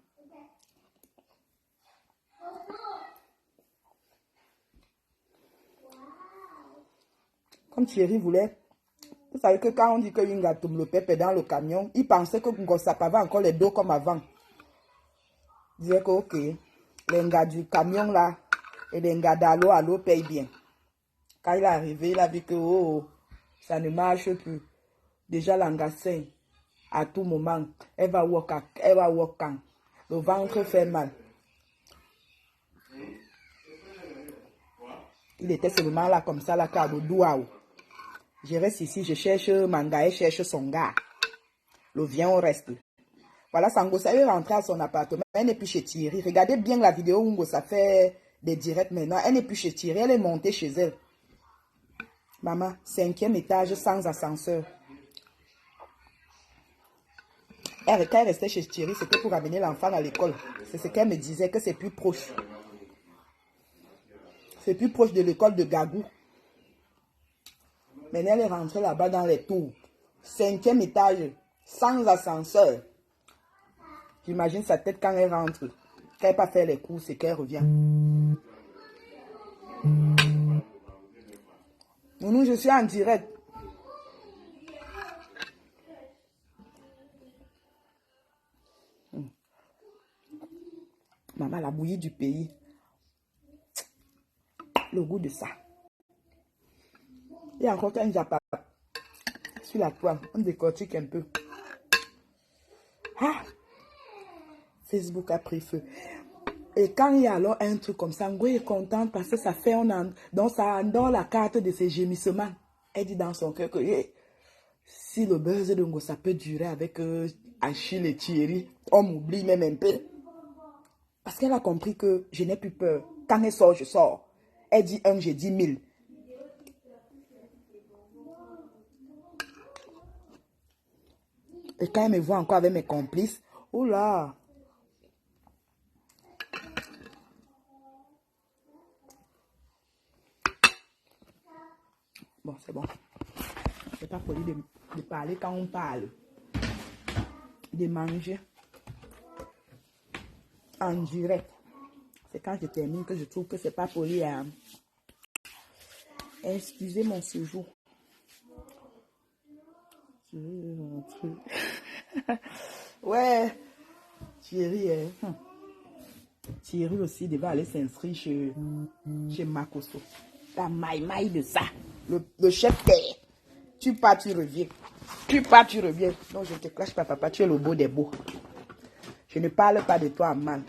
Comme Thierry voulait, vous savez que quand on dit que Yingatum le peuple est dans le camion, il pensait que Ngossap avait encore les dos comme avant. Il disait que ok, les gars du camion là et les gars à l'eau payent bien. Quand il est arrivé, il a vu que oh, ça ne marche plus. Déjà l'engassin, à tout moment, elle va walk. Le ventre fait mal. Il était seulement là comme ça, là, car le douaou. Je reste ici, je cherche Manga, elle cherche son gars. Le vient, on reste. Voilà, Sangosa est rentrée à son appartement. Elle n'est plus chez Thierry. Regardez bien la vidéo où Ngossa fait des directs maintenant. Elle n'est plus chez Thierry, elle est montée chez elle. Maman, 5e étage sans ascenseur. Quand elle restait chez Thierry, c'était pour amener l'enfant à l'école. C'est ce qu'elle me disait, que c'est plus proche. C'est plus proche de l'école de Gagou. Maintenant, elle est rentrée là-bas dans les tours. 5e étage, sans ascenseur. J'imagine sa tête quand elle rentre. Qu'elle n'a pas fait les courses et qu'elle revient. Nounou, je suis en direct. Maman, la bouillie du pays. Le goût de ça. Il y a encore un japa sur la poêle. On décortique un peu. Ah! Facebook a pris feu. Et quand il y a alors un truc comme ça, Ngoué est contente parce que ça fait donc ça endort la carte de ses gémissements. Elle dit dans son cœur que si le buzz de Ngo ça peut durer avec Achille et Thierry, on m'oublie même un peu. Parce qu'elle a compris que je n'ai plus peur. Quand elle sort, je sors. Elle dit 1, j'ai dit 1000. Et quand elle me voit encore avec mes complices, oh là! Bon, c'est bon. C'est pas poli de parler quand on parle. De manger en direct. C'est quand je termine que je trouve que c'est pas poli à... Excusez mon séjour. Ouais. Thierry, Thierry aussi devait aller s'inscrire chez Makoso. La maille de ça. Le chef père. Tu pars, tu reviens. Tu pars, tu reviens. Non, je ne te clash pas, papa. Tu es le beau des beaux. Je ne parle pas de toi, man.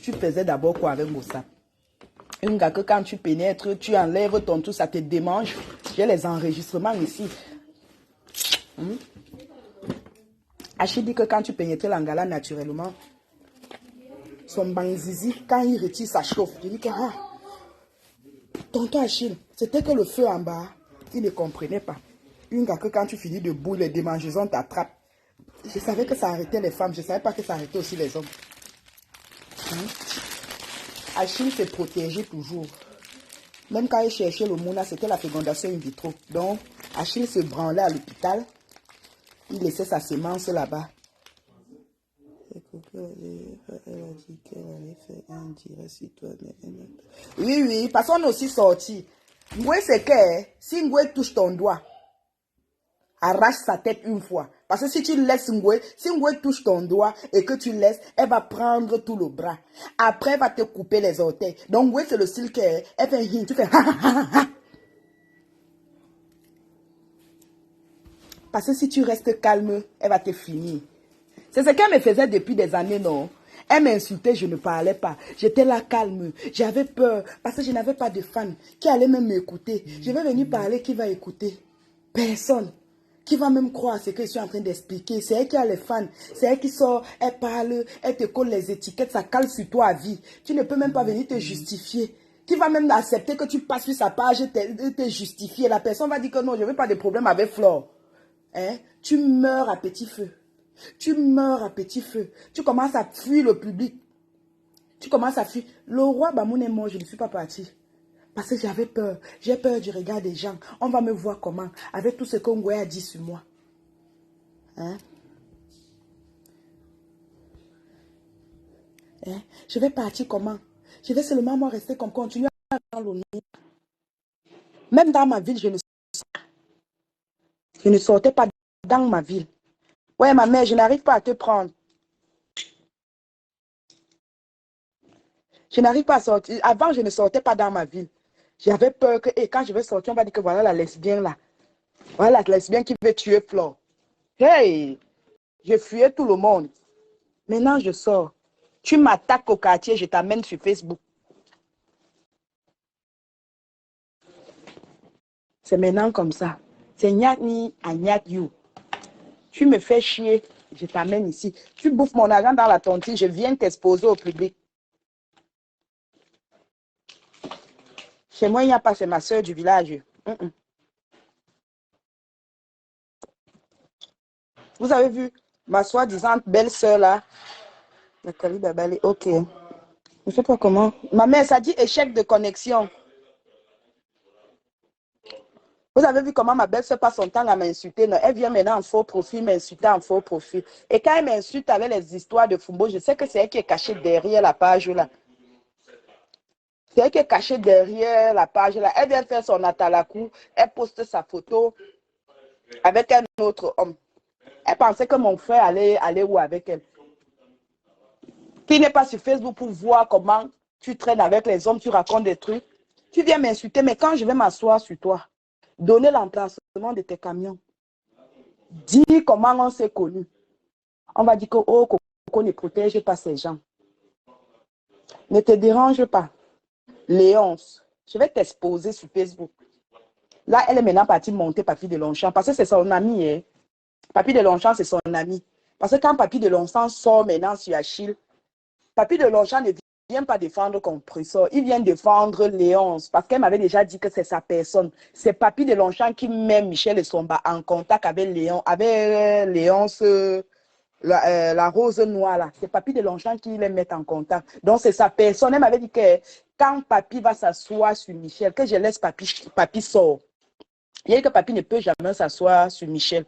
Tu faisais d'abord quoi avec Ngossap? Un gars que quand tu pénètres, tu enlèves ton tout, ça te démange. J'ai les enregistrements ici. Achille dit que quand tu pénètres l'angala naturellement, son bangzizi, quand il retire, ça chauffe. Je dis que, ah, tonton Achille, c'était que le feu en bas, il ne comprenait pas. Une gars que quand tu finis de bout, les démangeaisons t'attrapent. Je savais que ça arrêtait les femmes, je ne savais pas que ça arrêtait aussi les hommes. Achille s'est protégé toujours. Même quand il cherchait le mouna, c'était la fécondation in vitro. Donc, Achille se branlait à l'hôpital. Il laissait sa semence là-bas. Elle a dit qu'elle allait faire un direct sur toi. Oui, oui, parce qu'on est aussi sorti. Ngwe, c'est que si Ngwe touche ton doigt, arrache sa tête une fois. Parce que si tu laisses Ngwe, si Ngwe touche ton doigt et que tu laisses, elle va prendre tout le bras. Après, elle va te couper les orteils. Donc, Ngwe, c'est le style qu'elle fait un hint. Tu fais ha ha ha ha. Parce que si tu restes calme, elle va te finir. C'est ce qu'elle me faisait depuis des années, non? Elle m'insultait, je ne parlais pas. J'étais là calme. J'avais peur parce que je n'avais pas de fans qui allaient même m'écouter. Je vais venir parler, qui va écouter? Personne. Qui va même croire ce que je suis en train d'expliquer? C'est elle qui a les fans. C'est elle qui sort, elle parle, elle te colle les étiquettes, ça cale sur toi à vie. Tu ne peux même pas venir te justifier. Qui va même accepter que tu passes sur sa page et te justifier? La personne va dire que non, je n'ai pas de problème avec Flore. Hein? Tu meurs à petit feu. Tu meurs à petit feu. Tu commences à fuir le public. Tu commences à fuir. Le roi Bamoun est mort, je ne suis pas partie. Parce que j'avais peur. J'ai peur du regard des gens. On va me voir comment. Avec tout ce que Ngwe a dit sur moi. Hein? Hein? Je vais partir comment? Je vais seulement moi rester comme continuer à faire l'honneur. Même dans ma ville, je ne sortais pas dans ma ville. Ouais, ma mère, je n'arrive pas à te prendre. Je n'arrive pas à sortir. Avant, je ne sortais pas dans ma ville. J'avais peur que, et quand je vais sortir, on va dire que voilà la lesbienne là. Voilà la lesbienne qui veut tuer Flore. Hey! Je fuyais tout le monde. Maintenant, je sors. Tu m'attaques au quartier, je t'amène sur Facebook. C'est maintenant comme ça. C'est Nyatni à Nyat You. Tu me fais chier, je t'amène ici. Tu bouffes mon argent dans la tontine, je viens t'exposer au public. Chez moi, il n'y a pas, c'est ma soeur du village. Vous avez vu ma soi-disant belle-sœur là? Ok. Je ne sais pas comment. Ma mère, ça dit échec de connexion. Vous avez vu comment ma belle-sœur passe son temps à m'insulter. Elle vient maintenant en faux profil, m'insulter en faux profil. Et quand elle m'insulte avec les histoires de Fumbo, je sais que c'est elle qui est cachée derrière la page là. C'est elle qui est cachée derrière la page là. Elle vient faire son atalakou. Elle poste sa photo avec un autre homme. Elle pensait que mon frère allait où avec elle. Qui n'est pas sur Facebook pour voir comment tu traînes avec les hommes, tu racontes des trucs. Tu viens m'insulter, mais quand je vais m'asseoir sur toi, donner l'emplacement de tes camions, dis comment on s'est connus. On va dire que oh, Coco ne protège pas ces gens. Ne te dérange pas. Léonce, je vais t'exposer sur Facebook. Là, elle est maintenant partie monter Papy de Longchamp parce que c'est son ami. Hein. Papy de Longchamp, c'est son ami. Parce que quand Papy de Longchamp sort maintenant sur Achille, Papy de Longchamp ne vient pas défendre Compressor. Il vient défendre Léonce parce qu'elle m'avait déjà dit que c'est sa personne. C'est Papy de Longchamp qui met Michel et Somba en contact avec Léonce, la rose noire là. C'est Papy de Longchamp qui les met en contact. Donc c'est sa personne. Elle m'avait dit que quand Papy va s'asseoir sur Michel, que je laisse Papy sort. Il y a dit que Papy ne peut jamais s'asseoir sur Michel.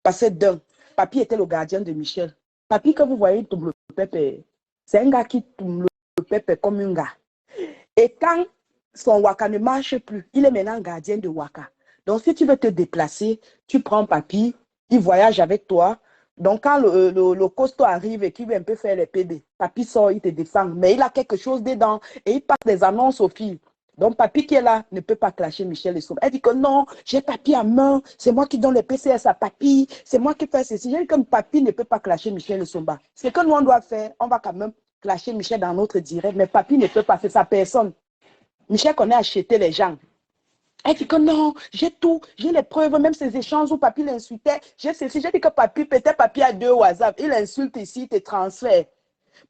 Parce que Papy était le gardien de Michel. Papy, que vous voyez, tombe le pépé. C'est un gars qui tourne le pépé comme un gars. Et quand son waka ne marche plus, il est maintenant gardien de waka. Donc, si tu veux te déplacer, tu prends Papy, il voyage avec toi. Donc, quand le costaud arrive et qu'il veut un peu faire les PD, Papy sort, il te défend. Mais il a quelque chose dedans et il passe des annonces aux filles. Donc, Papy qui est là ne peut pas clasher Michel et Somba. Elle dit que non, j'ai Papy à main, c'est moi qui donne les PCS à Papy, c'est moi qui fais ceci. J'ai dit que Papy ne peut pas clasher Michel et Somba. Ce que nous, on doit faire, on va quand même clasher Michel dans notre direct, mais Papy ne peut pas, c'est sa personne. Michel connaît acheter les gens. Elle dit que non, j'ai tout, j'ai les preuves, même ces échanges où papy l'insultait. J'ai ceci, j'ai dit que papy, peut-être papy a 2 WhatsApp. Il insulte ici, il te transfère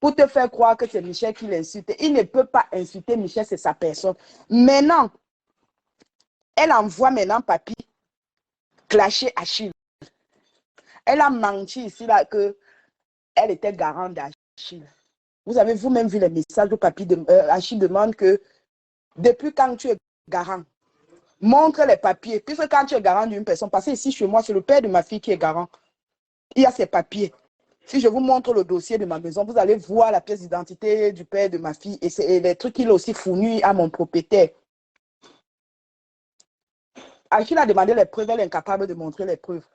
pour te faire croire que c'est Michel qui l'insulte. Il ne peut pas insulter Michel, c'est sa personne. Maintenant, elle envoie maintenant papy clasher Achille. Elle a menti ici là que elle était garante d'Achille. Vous avez vous-même vu les messages où papy Achille demande que depuis quand tu es garant, montre les papiers. Puisque quand tu es garant d'une personne, parce que ici chez moi, c'est le père de ma fille qui est garant. Il y a ses papiers. Si je vous montre le dossier de ma maison, vous allez voir la pièce d'identité du père de ma fille et les trucs qu'il a aussi fournis à mon propriétaire. Achille a demandé les preuves, elle est incapable de montrer les preuves.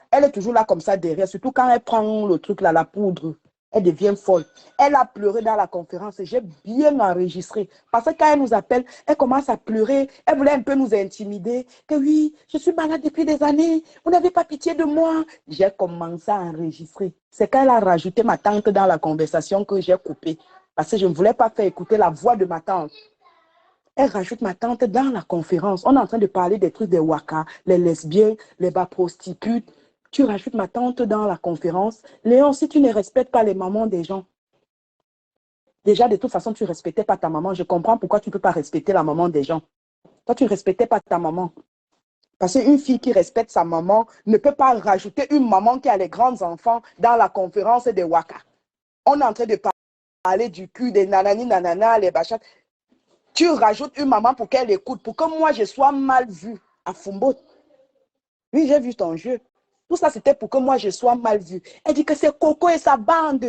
Elle est toujours là comme ça derrière, surtout quand elle prend le truc là, la poudre. Elle devient folle. Elle a pleuré dans la conférence et j'ai bien enregistré. Parce que quand elle nous appelle, elle commence à pleurer. Elle voulait un peu nous intimider. Que oui, je suis malade depuis des années. Vous n'avez pas pitié de moi. J'ai commencé à enregistrer. C'est quand elle a rajouté ma tante dans la conversation que j'ai coupé. Parce que je ne voulais pas faire écouter la voix de ma tante. Elle rajoute ma tante dans la conférence. On est en train de parler des trucs des waka, les lesbiennes, les bas prostitutes. Tu rajoutes ma tante dans la conférence. Léon, si tu ne respectes pas les mamans des gens, déjà de toute façon, tu ne respectais pas ta maman. Je comprends pourquoi tu ne peux pas respecter la maman des gens. Toi, tu ne respectais pas ta maman. Parce qu'une fille qui respecte sa maman ne peut pas rajouter une maman qui a les grands enfants dans la conférence des waka. On est en train de parler du cul, des nanani, nanana, les bachats. Tu rajoutes une maman pour qu'elle écoute, pour que moi, je sois mal vue à Fumbo. Oui, j'ai vu ton jeu. Tout ça, c'était pour que moi, je sois mal vue. Elle dit que c'est Coco et sa bande.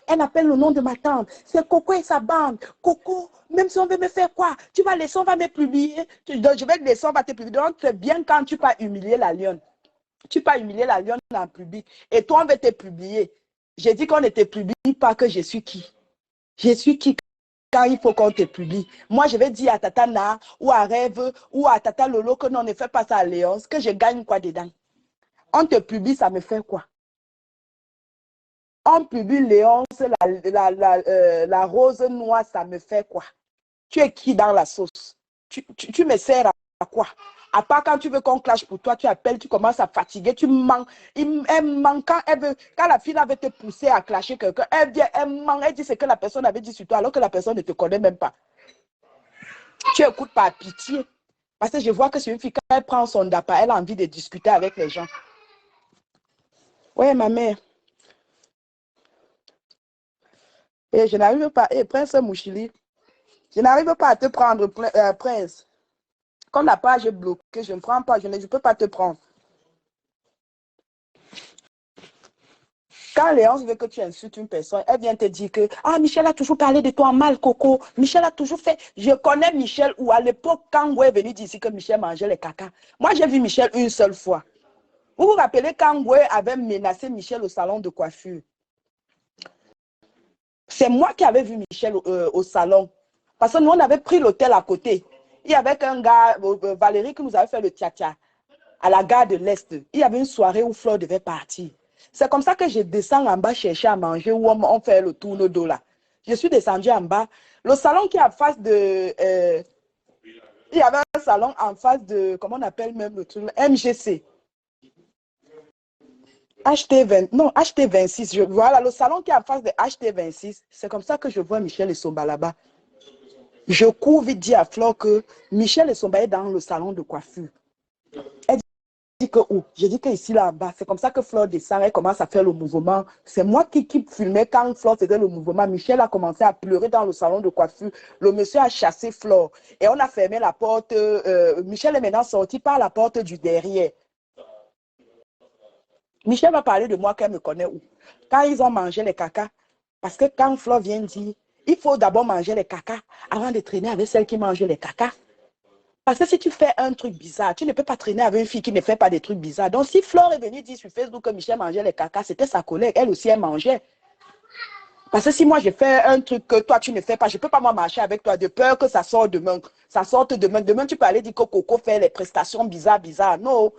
Elle appelle le nom de ma tante. C'est Coco et sa bande. Coco, même si on veut me faire quoi? Tu vas laisser, on va me publier. Donc, je vais te laisser, on va te publier. Donc, c'est bien quand tu vas humilier la lionne. Tu vas humilier la lionne en public. Et toi, on va te publier. J'ai dit qu'on ne te publie pas que je suis qui. Je suis qui quand il faut qu'on te publie. Moi, je vais dire à Tata Na ou à Rêve ou à Tata Lolo que non, ne fais pas ça à Léonce, que je gagne quoi dedans. On te publie, ça me fait quoi? On publie Léonce, la rose noire, ça me fait quoi? Tu es qui dans la sauce? Tu me sers à quoi? À part quand tu veux qu'on clash pour toi, tu appelles, tu commences à fatiguer, tu manques. Elle manque quand la fille veut te pousser à clasher quelqu'un, elle vient, elle manque, elle dit ce que la personne avait dit sur toi, alors que la personne ne te connaît même pas. Tu écoutes par pitié. Parce que je vois que c'est une fille, quand elle prend son dapa, elle a envie de discuter avec les gens. Ouais, ma mère. Et je n'arrive pas, Prince Mouchili, je n'arrive pas à te prendre, Prince. Comme la page est bloquée, je ne prends pas, je ne peux pas te prendre. Quand Léonce veut que tu insultes une personne, elle vient te dire que ah, Michel a toujours parlé de toi mal, Coco. Michel a toujours fait. Je connais Michel où à l'époque, quand Ngoué est venu dire ici que Michel mangeait les caca. Moi, j'ai vu Michel une seule fois. Vous vous rappelez quand Ngoué avait menacé Michel au salon de coiffure? C'est moi qui avais vu Michel au salon. Parce que nous, on avait pris l'hôtel à côté. Il y avait un gars, Valérie, qui nous avait fait le tia-tia à la gare de l'Est. Il y avait une soirée où Flore devait partir. C'est comme ça que je descends en bas chercher à manger où on fait le tourne d'eau là. Je suis descendue en bas. Le salon qui est en face de... il y avait un salon en face de... Comment on appelle même le truc? MGC. HT20, non, HT26. Voilà, le salon qui est en face de HT26. C'est comme ça que je vois Michel et Somba là-bas. Je cours vite dire à Flore que Michel et Somba est dans le salon de coiffure. Elle dit que où? Je dis que ici là-bas. C'est comme ça que Flore descend, elle commence à faire le mouvement. C'est moi qui filmais quand Flore faisait le mouvement. Michel a commencé à pleurer dans le salon de coiffure. Le monsieur a chassé Flore. Et on a fermé la porte. Michel est maintenant sorti par la porte du derrière. Michel va parler de moi qu'elle me connaît où? Quand ils ont mangé les caca. Parce que quand Flore vient dire, il faut d'abord manger les caca avant de traîner avec celle qui mange les caca. Parce que si tu fais un truc bizarre, tu ne peux pas traîner avec une fille qui ne fait pas des trucs bizarres. Donc, si Flore est venue dire sur Facebook que Michel mangeait les caca, c'était sa collègue. Elle aussi, elle mangeait. Parce que si moi, je fais un truc que toi, tu ne fais pas, je ne peux pas moi marcher avec toi de peur que ça sorte demain. Ça sorte demain. Demain, tu peux aller dire que Coco fait les prestations bizarres. Non.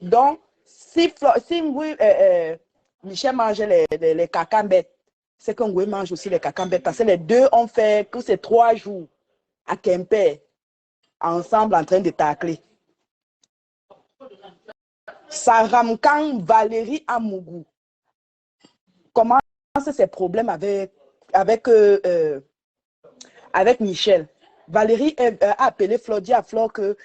Donc, si oui, Michel mangeait les caca bêtes, c'est que Ngoué mange aussi les caca bêtes. Parce que les deux ont fait que c'est 3 jours à Quimper. ensemble en train de tacler. Saramkan Valérie Amougou commence ses problèmes avec Michel. Valérie a appelé Flore, dit à Flore que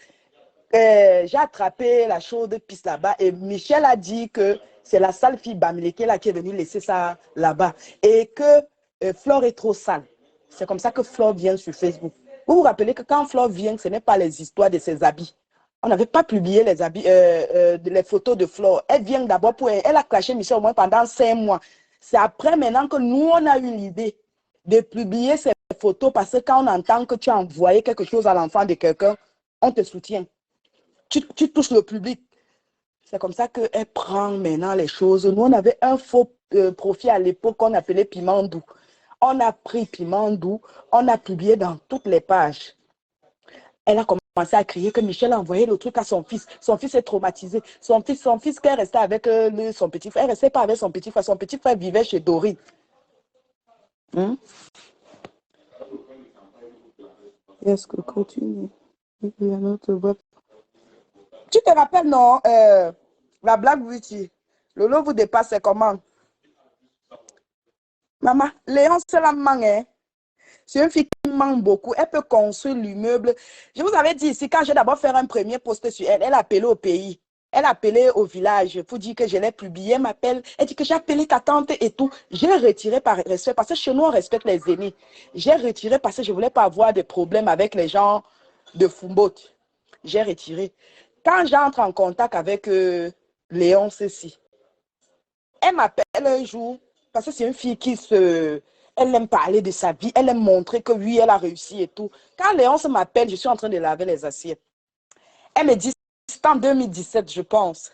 j'ai attrapé la chaude piste là-bas et Michel a dit que c'est la sale fille Bamileke là qui est venue laisser ça là-bas et que Flore est trop sale. C'est comme ça que Flore vient sur Facebook. Vous vous rappelez que quand Flore vient, ce n'est pas les histoires de ses habits. On n'avait pas publié les habits, les photos de Flore. Elle vient d'abord elle a caché Michel au moins pendant 5 mois. C'est après maintenant que nous, on a eu l'idée de publier ces photos parce que quand on entend que tu as envoyé quelque chose à l'enfant de quelqu'un, on te soutient. Tu touches le public. C'est comme ça qu'elle prend maintenant les choses. Nous, on avait un faux profil à l'époque qu'on appelait Piment Doux. On a pris Piment Doux, on a publié dans toutes les pages. Elle a commencé à crier que Michel a envoyé le truc à son fils. Son fils est traumatisé. Son fils qui est resté avec son petit frère, elle ne restait pas avec son petit frère. Son petit frère vivait chez Dorine. Est-ce que continue? Tu te rappelles, non? La Black Beauty. Le lot vous dépasse, c'est comment? Maman, Léon, c'est la mangue. Hein? C'est une fille qui manque beaucoup. Elle peut construire l'immeuble. Je vous avais dit ici, quand j'ai d'abord fait un premier post sur elle, elle a appelé au pays. Elle a appelé au village pour dire que je l'ai publié. Elle m'appelle. Elle dit que j'ai appelé ta tante et tout. J'ai retiré par respect parce que chez nous, on respecte les aînés. J'ai retiré parce que je ne voulais pas avoir de problème avec les gens de Fumboat. J'ai retiré. Quand j'entre en contact avec Léon, ceci, elle m'appelle un jour parce que c'est une fille qui elle aime parler de sa vie, elle aime montrer que oui, elle a réussi et tout. Quand Léonce m'appelle, je suis en train de laver les assiettes. Elle me dit, c'est en 2017, je pense.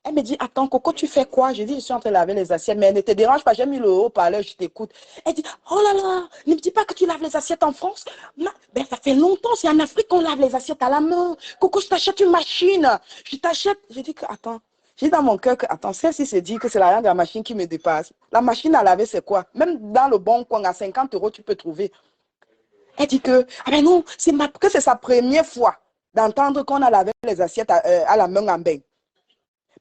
Elle me dit, attends, Coco, tu fais quoi? Je dis, je suis en train de laver les assiettes, mais ne te dérange pas, j'ai mis le haut-parleur, je t'écoute. Elle dit, oh là là, ne me dis pas que tu laves les assiettes en France. Ben, ça fait longtemps, c'est en Afrique qu'on lave les assiettes à la main. Coco, je t'achète une machine. Je t'achète. Je dis que, attends. J'ai dans mon cœur que, attends, celle-ci se dit que c'est l'argent de la machine qui me dépasse. La machine à laver, c'est quoi? Même dans le bon coin, à 50 €, tu peux trouver. Elle dit que, ah ben non, que c'est sa première fois d'entendre qu'on a lavé les assiettes à la main en bain.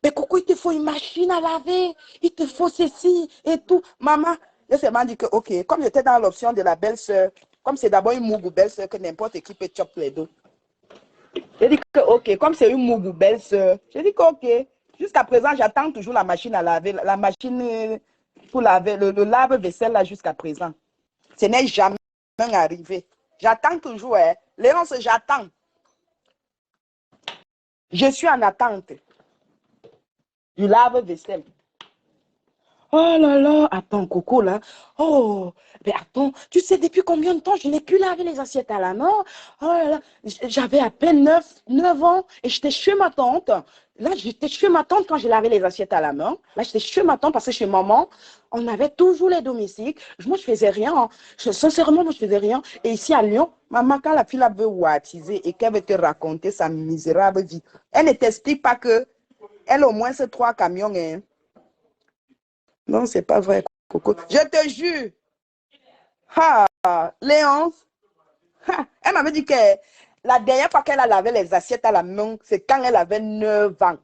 Mais Coco, il te faut une machine à laver, il te faut ceci et tout. Maman, je seulement dit que, ok, comme j'étais dans l'option de la belle-sœur, comme c'est d'abord une mougou belle-sœur que n'importe qui peut chop les deux. J'ai dit que, ok, comme c'est une mougou belle-sœur, j'ai dit que, ok. Jusqu'à présent, j'attends toujours la machine à laver, la machine pour laver, le lave-vaisselle là jusqu'à présent. Ce n'est jamais arrivé. J'attends toujours, hein. Léonce, j'attends. Je suis en attente du lave-vaisselle. Oh là là, attends, Coco, là. Oh, mais attends, tu sais depuis combien de temps je n'ai plus lavé les assiettes à la main? Oh là là, j'avais à peine 9 ans et j'étais chez ma tante. Là, j'étais chez ma tante quand j'ai lavé les assiettes à la main. Là, j'étais chez ma tante parce que chez maman, on avait toujours les domestiques. Moi, je faisais rien. Hein. Sincèrement, moi, je faisais rien. Et ici à Lyon, maman, quand la fille la veut wattiser et qu'elle veut te raconter sa misérable vie, elle ne t'explique pas que elle a au moins ces 3 camions. Hein. Non, c'est pas vrai, Coco. Je te jure. Ah, Léonce. Ah, elle m'avait dit que la dernière fois qu'elle a lavé les assiettes à la main, c'est quand elle avait 9 ans.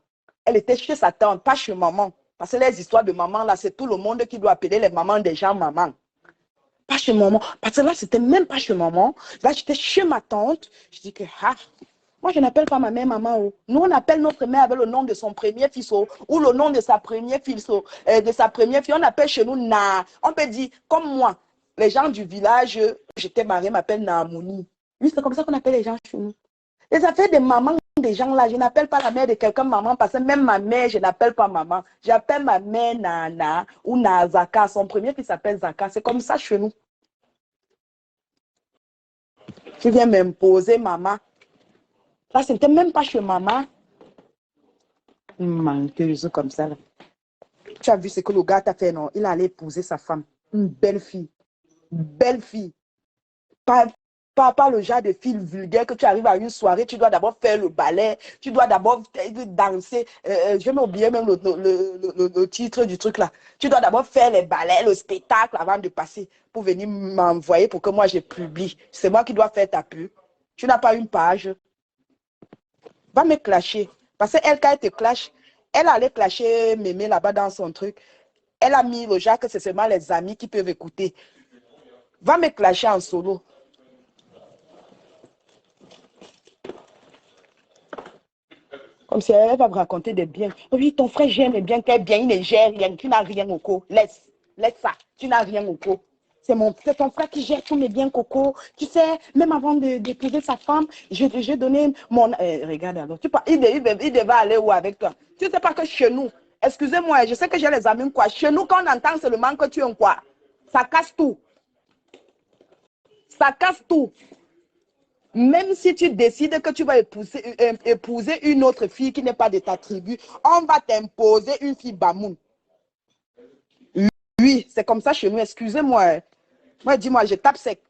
Elle était chez sa tante, pas chez maman. Parce que les histoires de maman, là, c'est tout le monde qui doit appeler les mamans des gens maman. Pas chez maman. Parce que là, c'était même pas chez maman. Là, j'étais chez ma tante. Je dis que, ah, moi, je n'appelle pas ma mère maman. Oh. Nous, on appelle notre mère avec le nom de son premier fils oh, ou le nom de sa première fille. Oh, de sa première fille. On appelle chez nous Na. On peut dire, comme moi, les gens du village, j'étais mariée, m'appellent Namouni. Oui, c'est comme ça qu'on appelle les gens chez nous. Les affaires de maman des gens là, je n'appelle pas la mère de quelqu'un maman parce que même ma mère, je n'appelle pas maman. J'appelle ma mère Nana ou Nazaka. Son premier fils s'appelle Zaka. C'est comme ça chez nous. Tu viens m'imposer maman. Là, ce n'était même pas chez maman. Une menteuse comme ça. Là. Tu as vu ce que le gars t'a fait, non? Il allait épouser sa femme. Une belle fille. Belle fille. Pas le genre de fille vulgaire que tu arrives à une soirée, tu dois d'abord faire le ballet, tu dois d'abord danser. Je vais oublier même le titre du truc là. Tu dois d'abord faire les ballets, le spectacle avant de passer pour venir m'envoyer pour que moi je publie. C'est moi qui dois faire ta pub. Tu n'as pas une page. Va me clasher. Parce qu'elle, quand elle te clash, elle allait clasher Mémé là-bas dans son truc. Elle a mis le genre que c'est seulement les amis qui peuvent écouter. Va me clasher en solo. Comme si elle va me raconter des biens. Oui, ton frère j'aime bien, qu'elle bien, il ne gère rien. Tu n'as rien au co. Laisse ça. Tu n'as rien au co. C'est ton frère qui gère tous mes biens, Coco. Tu sais, même avant d'épouser sa femme, j'ai donné mon... regarde alors, il devait aller où avec toi? Tu ne sais pas que chez nous, excusez-moi, je sais que j'ai les amis quoi. Chez nous, quand on entend seulement que tu es un quoi, ça casse tout. Ça casse tout. Même si tu décides que tu vas épouser une autre fille qui n'est pas de ta tribu, on va t'imposer une fille Bamoun. Oui, c'est comme ça chez nous, excusez-moi. Moi, dis-moi, je tape sec.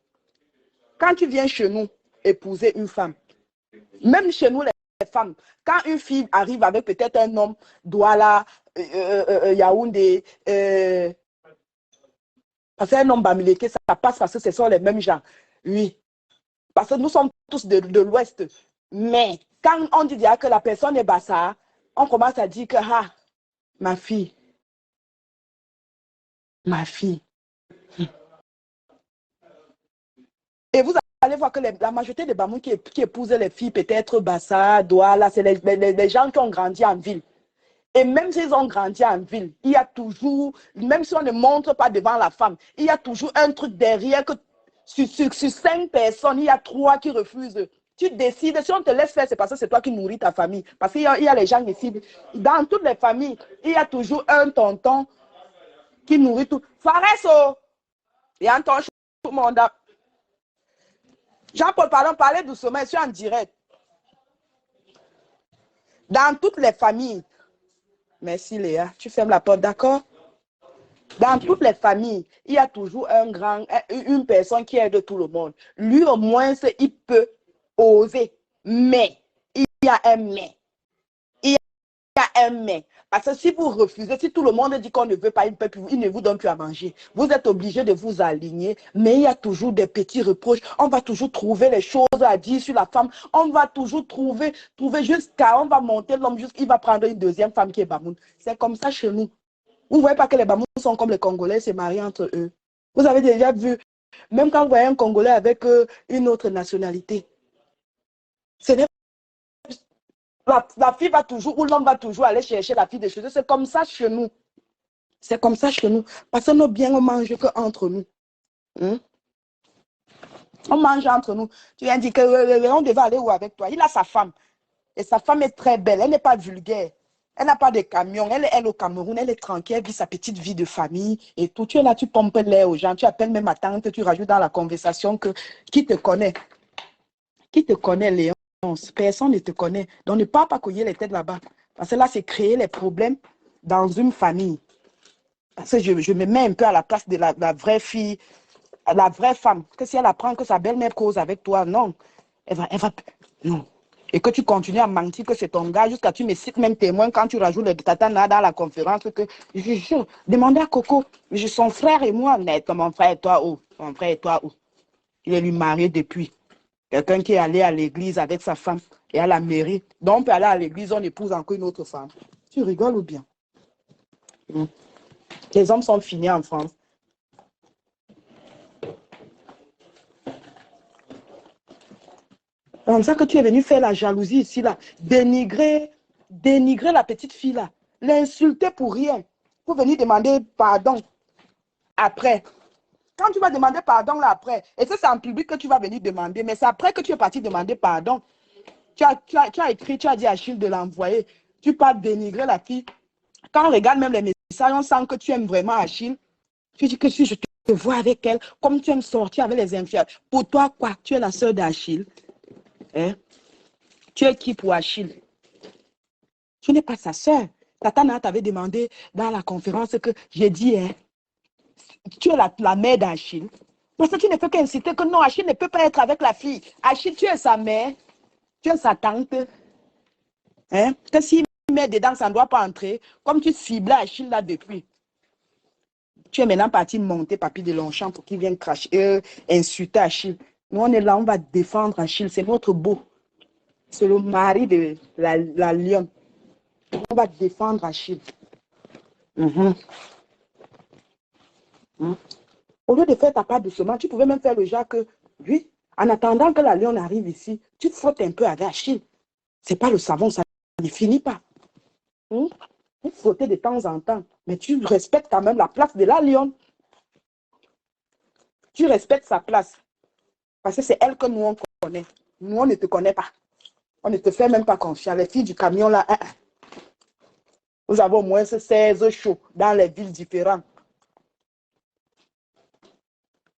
Quand tu viens chez nous épouser une femme, même chez nous, les femmes, quand une fille arrive avec peut-être un homme, Douala, Yaoundé, parce qu'un homme Bamileke, ça passe parce que ce sont les mêmes gens. Oui, parce que nous sommes tous de l'Ouest. Mais quand on dit que la personne est bassa, on commence à dire que, ah, ma fille. Et vous allez voir que la majorité des Bamous qui épousent les filles, peut-être Bassa, Douala, c'est les gens qui ont grandi en ville. Et même s'ils ont grandi en ville, il y a toujours, même si on ne montre pas devant la femme, il y a toujours un truc derrière que sur 5 personnes, il y a 3 qui refusent. Tu décides, si on te laisse faire, c'est parce que c'est toi qui nourris ta famille. Parce qu'il y a les gens ici, dans toutes les familles, il y a toujours un tonton qui nourrit tout. Faresso, il y a un tonton, tout le monde. Jean-Paul, pardon, parlez doucement, je suis en direct. Dans toutes les familles, merci Léa, tu fermes la porte, d'accord? Dans toutes les familles, il y a toujours une personne qui aide tout le monde. Lui, au moins, il peut oser. Mais, il y a un mais. Il y a un mais. Parce que si vous refusez, si tout le monde dit qu'on ne veut pas, il ne vous donne plus à manger. Vous êtes obligé de vous aligner, mais il y a toujours des petits reproches. On va toujours trouver les choses à dire sur la femme. On va toujours trouver jusqu'à, on va monter l'homme, il va prendre une deuxième femme qui est Bamoun. C'est comme ça chez nous. Vous ne voyez pas que les Bamous sont comme les Congolais, se marient entre eux. Vous avez déjà vu, même quand vous voyez un Congolais avec une autre nationalité, la fille va toujours, ou l'homme va toujours aller chercher la fille de chez eux. C'est comme ça chez nous. C'est comme ça chez nous. Parce que nos biens, on mange qu'entre nous. On mange entre nous. Tu viens dire qu'on devait aller où avec toi? Il a sa femme. Et sa femme est très belle. Elle n'est pas vulgaire. Elle n'a pas de camion. Elle est au Cameroun. Elle est tranquille. Elle vit sa petite vie de famille et tout. Tu es là, tu pompes l'air aux gens. Tu appelles même ma tante. Tu rajoutes dans la conversation que qui te connaît? Qui te connaît, Léonce? Personne ne te connaît. Donc ne parle pas couiller les têtes là-bas. Parce que là, c'est créer les problèmes dans une famille. Parce que je me mets un peu à la place de la vraie fille, la vraie femme. Que si elle apprend que sa belle-mère cause avec toi, non. Elle va, non. Et que tu continues à mentir que c'est ton gars, jusqu'à tu me cites même témoin quand tu rajoutes le tatana dans la conférence. Que demandez à Coco, je son frère et moi, net, mon frère et toi où? Mon frère et toi où? Il est lui marié depuis. Quelqu'un qui est allé à l'église avec sa femme et à la mairie. Donc on peut aller à l'église, on épouse encore une autre femme. Tu rigoles ou bien? Les hommes sont finis en France. C'est comme ça que tu es venu faire la jalousie ici, là. Dénigrer la petite fille, là. L'insulter pour rien. Pour venir demander pardon après. Quand tu vas demander pardon là après, et ça c'est en public que tu vas venir demander, mais c'est après que tu es parti demander pardon. Tu as écrit, tu as dit à Achille de l'envoyer. Tu parles dénigrer la fille. Quand on regarde même les messages, on sent que tu aimes vraiment Achille. Tu dis que si je te vois avec elle, comme tu aimes sortir avec les infirmières. Pour toi, quoi? Tu es la sœur d'Achille. Hein? Tu es qui pour Achille? Tu n'es pas sa sœur. Tatana t'avait demandé dans la conférence que j'ai dit, hein, tu es la mère d'Achille. Parce que tu ne fais qu'inciter que non, Achille ne peut pas être avec la fille. Achille, tu es sa mère, tu es sa tante. Hein? Que s'il met dedans, ça ne doit pas entrer. Comme tu ciblais Achille là depuis. Tu es maintenant parti monter Papy de Longchamp pour qu'il vienne cracher, insulter Achille. Nous, on est là, on va défendre Achille. C'est notre beau. C'est le mari de la lionne. On va défendre Achille. Mhm. Mhm. Au lieu de faire ta part doucement, tu pouvais même faire le genre que, lui, en attendant que la lionne arrive ici, tu frottes un peu avec Achille. C'est pas le savon, ça ne finit pas. Vous frottez de temps en temps, mais tu respectes quand même la place de la lionne. Tu respectes sa place. Parce que c'est elle que nous, on connaît. Nous, on ne te connaît pas. On ne te fait même pas confiance. Les filles du camion, là, nous avons au moins 16 shows dans les villes différentes.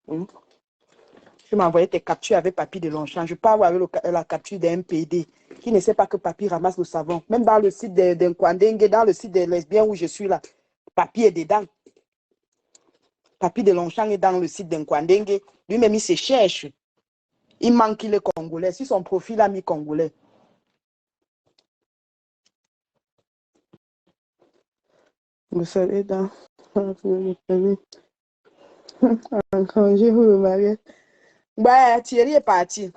Tu m'as envoyé tes captures avec Papy de Longchamp. Je parle avec la capture d'un MPD qui ne sait pas que Papy ramasse le savon. Même dans le site d'un Kwandengue, dans le site des lesbiennes où je suis là, Papy est dedans. Papy de Longchamp est dans le site d'un Kwandengue. Lui-même, il se cherche. Il manque les Congolais. Si son profil a mis Congolais. Vous savez, dans un congé pour le mariage. Bah, Thierry est parti.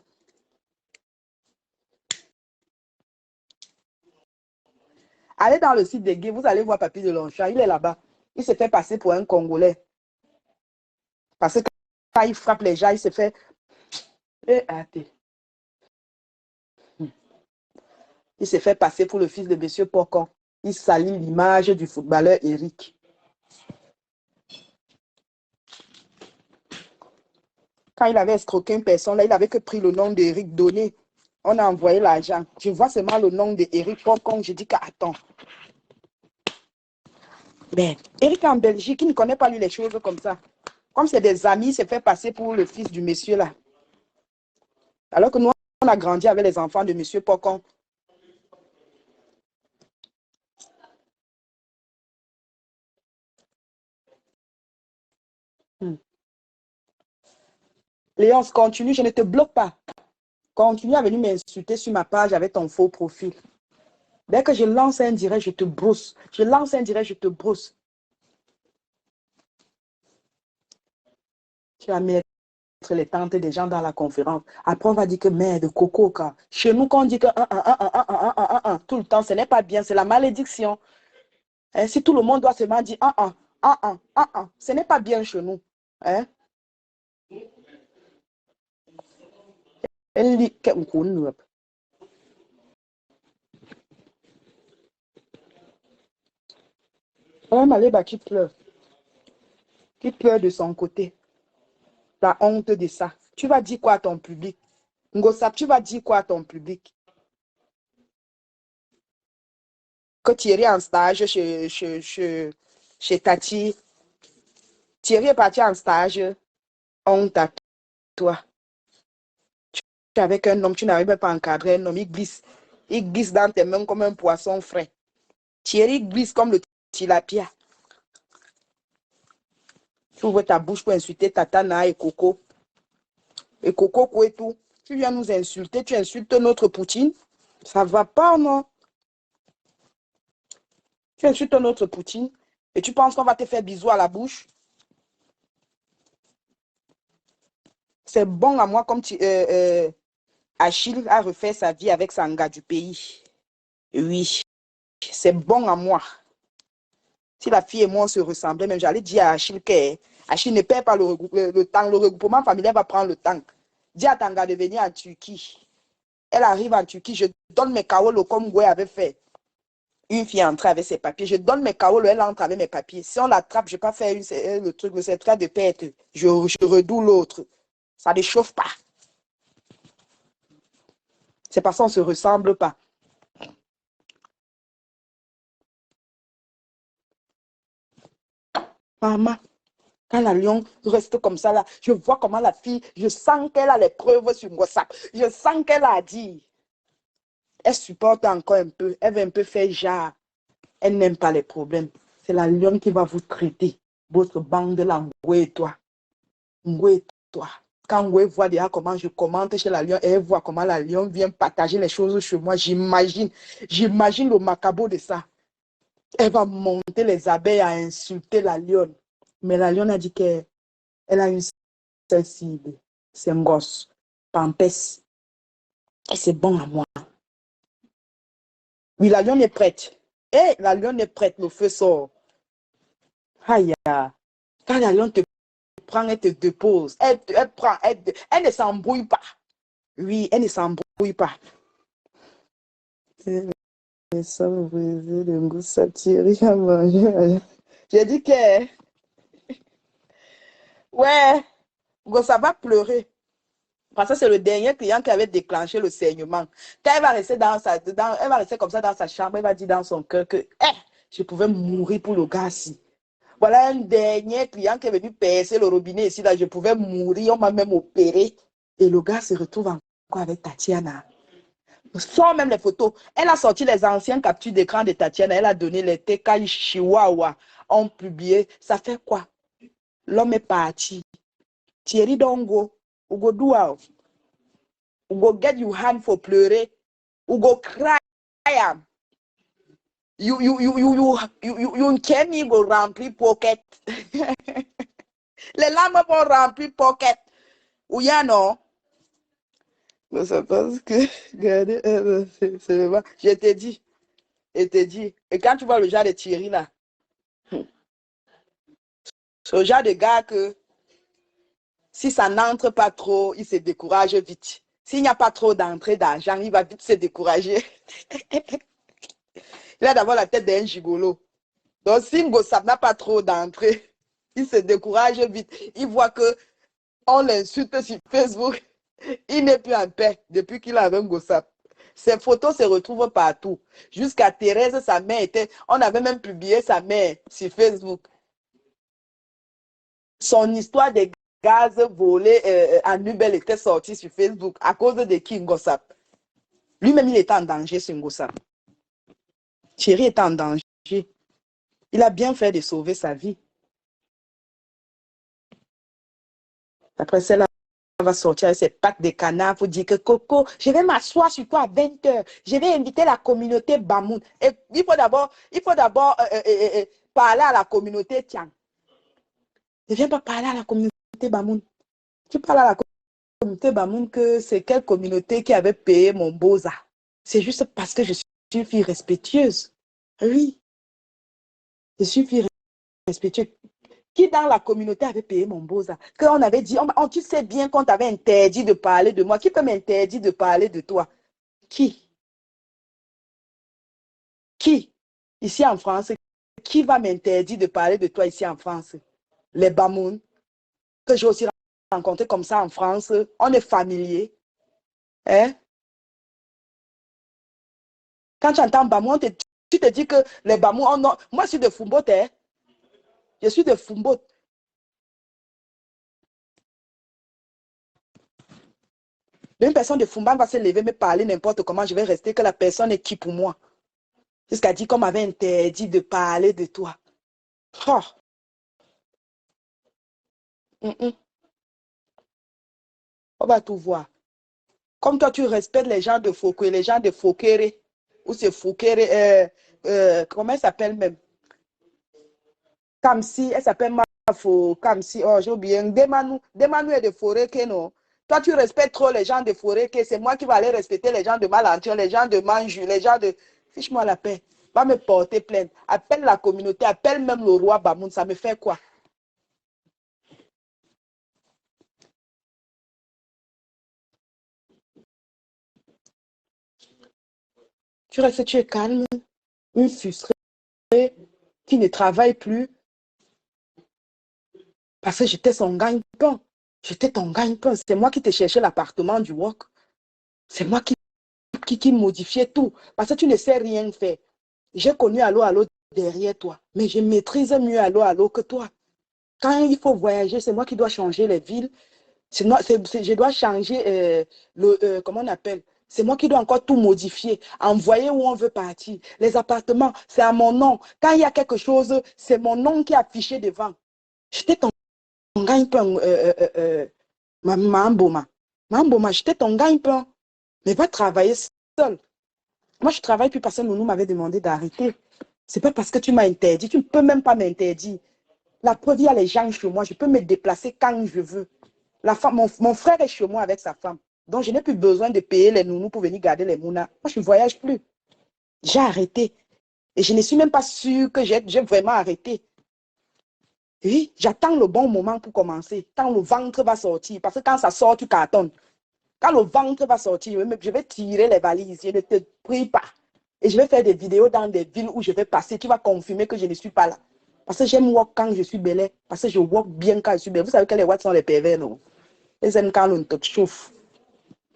Allez dans le site des gays, vous allez voir Papy de Longchamp. Il est là-bas. Il se fait passer pour un Congolais. Parce que quand il frappe les gens, il se fait... Il se fait passer pour le fils de M. Pocon. Il salit l'image du footballeur Eric. Quand il avait escroqué une personne, là, il avait que pris le nom d'Eric donné. On a envoyé l'argent. Je vois seulement le nom d'Eric Pocon. Je dis qu'attends. Mais Eric en Belgique, il ne connaît pas lui les choses comme ça. Comme c'est des amis, il se fait passer pour le fils du monsieur là. Alors que nous, on a grandi avec les enfants de M. Pocon. Léonce, continue, je ne te bloque pas. Continue à venir m'insulter sur ma page avec ton faux profil. Dès que je lance un direct, je te brousse. Je lance un direct, je te brousse. Tu vas mettre les tentes des gens dans la conférence. Après, on va dire que merde, coco, car chez nous, quand on dit que tout le temps, ce n'est pas bien, c'est la malédiction. Hein, si tout le monde doit seulement dire ce n'est pas bien chez nous. Hein? Elle dit Maléba qui pleure de son côté. La honte de ça. Tu vas dire quoi à ton public? Ngosap, tu vas dire quoi à ton public? Que Thierry est en stage chez Tati. Thierry est parti en stage. Honte à toi. Tu es avec un homme, tu n'arrives même pas à encadrer un homme. Il glisse. Il glisse dans tes mains comme un poisson frais. Thierry glisse comme le tilapia. Tu ouvres ta bouche pour insulter Tatana et Coco. Et Coco, quoi et tout. Tu viens nous insulter, tu insultes notre Poutine. Ça va pas, non? Tu insultes notre Poutine et tu penses qu'on va te faire bisous à la bouche? C'est bon à moi comme Achille a refait sa vie avec Sanga du pays. Oui, c'est bon à moi. Si la fille et moi on se ressemblait, même j'allais dire à Achille que Achille ne perd pas le temps. Le regroupement familial va prendre le temps. Dis à Tanga de venir en Turquie. Elle arrive en Turquie, je donne mes kaolos comme Goué avait fait. Une fille entre avec ses papiers. Je donne mes kaolos, elle entre avec mes papiers. Si on l'attrape, je ne vais pas faire le truc, le certificat de perte. Je redoue l'autre. Ça ne chauffe pas. C'est parce qu'on ne se ressemble pas. Maman, quand la lion reste comme ça, là, je vois comment la fille, je sens qu'elle a les preuves sur WhatsApp. Je sens qu'elle a dit. Elle supporte encore un peu. Elle veut un peu faire genre. Elle n'aime pas les problèmes. C'est la lionne qui va vous traiter. Votre bande là, Ngoué et toi. Ngoué et toi. Quand Ngoué voit déjà comment je commente chez la lion, et elle voit comment la lion vient partager les choses chez moi, j'imagine le macabre de ça. Elle va monter les abeilles à insulter la lionne. Mais la lionne a dit qu'elle a une seule cible. C'est un gosse. Pampès. Et c'est bon à moi. Oui, la lionne est prête. Eh, la lionne est prête, le feu sort. Aïe, quand la lionne te prend, elle te dépose. Elle prend, elle ne s'embrouille pas. Oui, elle ne s'embrouille pas. Ça me brisait le goût, ça Thierry à manger. J'ai dit que, ouais, ça va pleurer. Parce que c'est le dernier client qui avait déclenché le saignement. Quand elle va rester elle va rester comme ça dans sa chambre, elle va dire dans son cœur que, je pouvais mourir pour le gars-ci. Voilà un dernier client qui est venu percer le robinet ici, là, je pouvais mourir, on m'a même opéré. Et le gars se retrouve encore avec Tatiana. Sort même les photos. Elle a sorti les anciennes captures d'écran de Tatiana. Elle a donné les TK Chihuahua. On publié. Ça fait quoi? L'homme est parti. Thierry Dongo. Ugo Douao. Ugo get your hand for pleurer. Ugo cry. You can go remplir pocket. Les larmes vont remplir pocket. Ou y a non? Ça pense que, regardez, c'est vraiment, je t'ai dit, et quand tu vois le genre de Thierry là, c'est le genre de gars que, si ça n'entre pas trop, il se décourage vite. S'il n'y a pas trop d'entrée d'argent, il va vite se décourager. Il a d'abord la tête d'un gigolo. Donc, si Ngossap n'a pas trop d'entrée, il se décourage vite. Il voit que on l'insulte sur Facebook. Il n'est plus en paix depuis qu'il a avec Ngossap. Ses photos se retrouvent partout. Jusqu'à Thérèse, sa mère était... On avait même publié sa mère sur Facebook. Son histoire des gaz volés en Nubel était sortie sur Facebook à cause de qui Ngossap. Lui-même, il était en danger sur Ngossap. Thierry était en danger. Il a bien fait de sauver sa vie. Après cela, va sortir avec ses pattes de canard pour dire que Coco, je vais m'asseoir sur toi à 20 h. Je vais inviter la communauté Bamoun. Et il faut d'abord parler à la communauté Tiang. Ne viens pas parler à la communauté Bamoun. Tu parles à la communauté Bamoun que c'est quelle communauté qui avait payé mon boza. C'est juste parce que je suis une fille respectueuse. Oui, je suis une fille respectueuse. Qui dans la communauté avait payé mon boza? Qu'on avait dit, tu sais bien qu'on t'avait interdit de parler de moi. Qui peut m'interdire de parler de toi? Qui? Qui? Ici en France, qui va m'interdire de parler de toi ici en France? Les Bamoun, que j'ai aussi rencontré comme ça en France. On est familier. Hein? Quand tu entends Bamoun, tu te dis que les Bamoun, moi je suis de Fumbo, hein? Je suis de Fumbo. Une personne de Fumba va se lever, me parler n'importe comment, je vais rester que la personne est qui pour moi? Jusqu'à dire qu'on m'avait interdit de parler de toi. Oh. On va tout voir. Comme toi, tu respectes les gens de Foucault, les gens de Fokere, ou c'est Fokere, comment elle s'appelle même? Kamsi, elle s'appelle Mafo, Kamsi, oh j'ai oublié, Demanu est de Foreke, non? Toi, tu respectes trop les gens de Foreke, c'est moi qui vais aller respecter les gens de Malanture, les gens de Manju, les gens de... Fiche-moi la paix. Va me porter plainte. Appelle la communauté, appelle même le roi Bamoun, ça me fait quoi? Tu restes, tu es calme, une frustrée, qui ne travaille plus, parce que j'étais son gagne-pain. J'étais ton gagne-pain. C'est moi qui t'ai cherché l'appartement du WOC. C'est moi qui modifiais tout. Parce que tu ne sais rien faire. J'ai connu Allo derrière toi. Mais je maîtrise mieux Allo que toi. Quand il faut voyager, c'est moi qui dois changer les villes. Je dois changer comment on appelle? C'est moi qui dois encore tout modifier. Envoyer où on veut partir. Les appartements, c'est à mon nom. Quand il y a quelque chose, c'est mon nom qui est affiché devant. J'étais ton gagne-pain, Mamboma, j'étais ton gagne-pain. Mais va travailler seul. Moi, je travaille plus parce que Nounou m'avait demandé d'arrêter. C'est pas parce que tu m'as interdit. Tu ne peux même pas m'interdire. La preuve, il y a les gens chez moi. Je peux me déplacer quand je veux. La femme, mon frère est chez moi avec sa femme. Donc, je n'ai plus besoin de payer les nounous pour venir garder les mounas. Moi, je ne voyage plus. J'ai arrêté. Et je ne suis même pas sûre que j'ai vraiment arrêté. Oui, j'attends le bon moment pour commencer. Quand le ventre va sortir. Parce que quand ça sort, tu cartonnes. Quand le ventre va sortir, je vais tirer les valises. Je ne te prie pas. Et je vais faire des vidéos dans des villes où je vais passer. Tu vas confirmer que je ne suis pas là. Parce que j'aime walk quand je suis belle. Parce que je walk bien quand je suis belle. Vous savez que les watts sont les pervers, non? Ils aiment quand on te chauffe.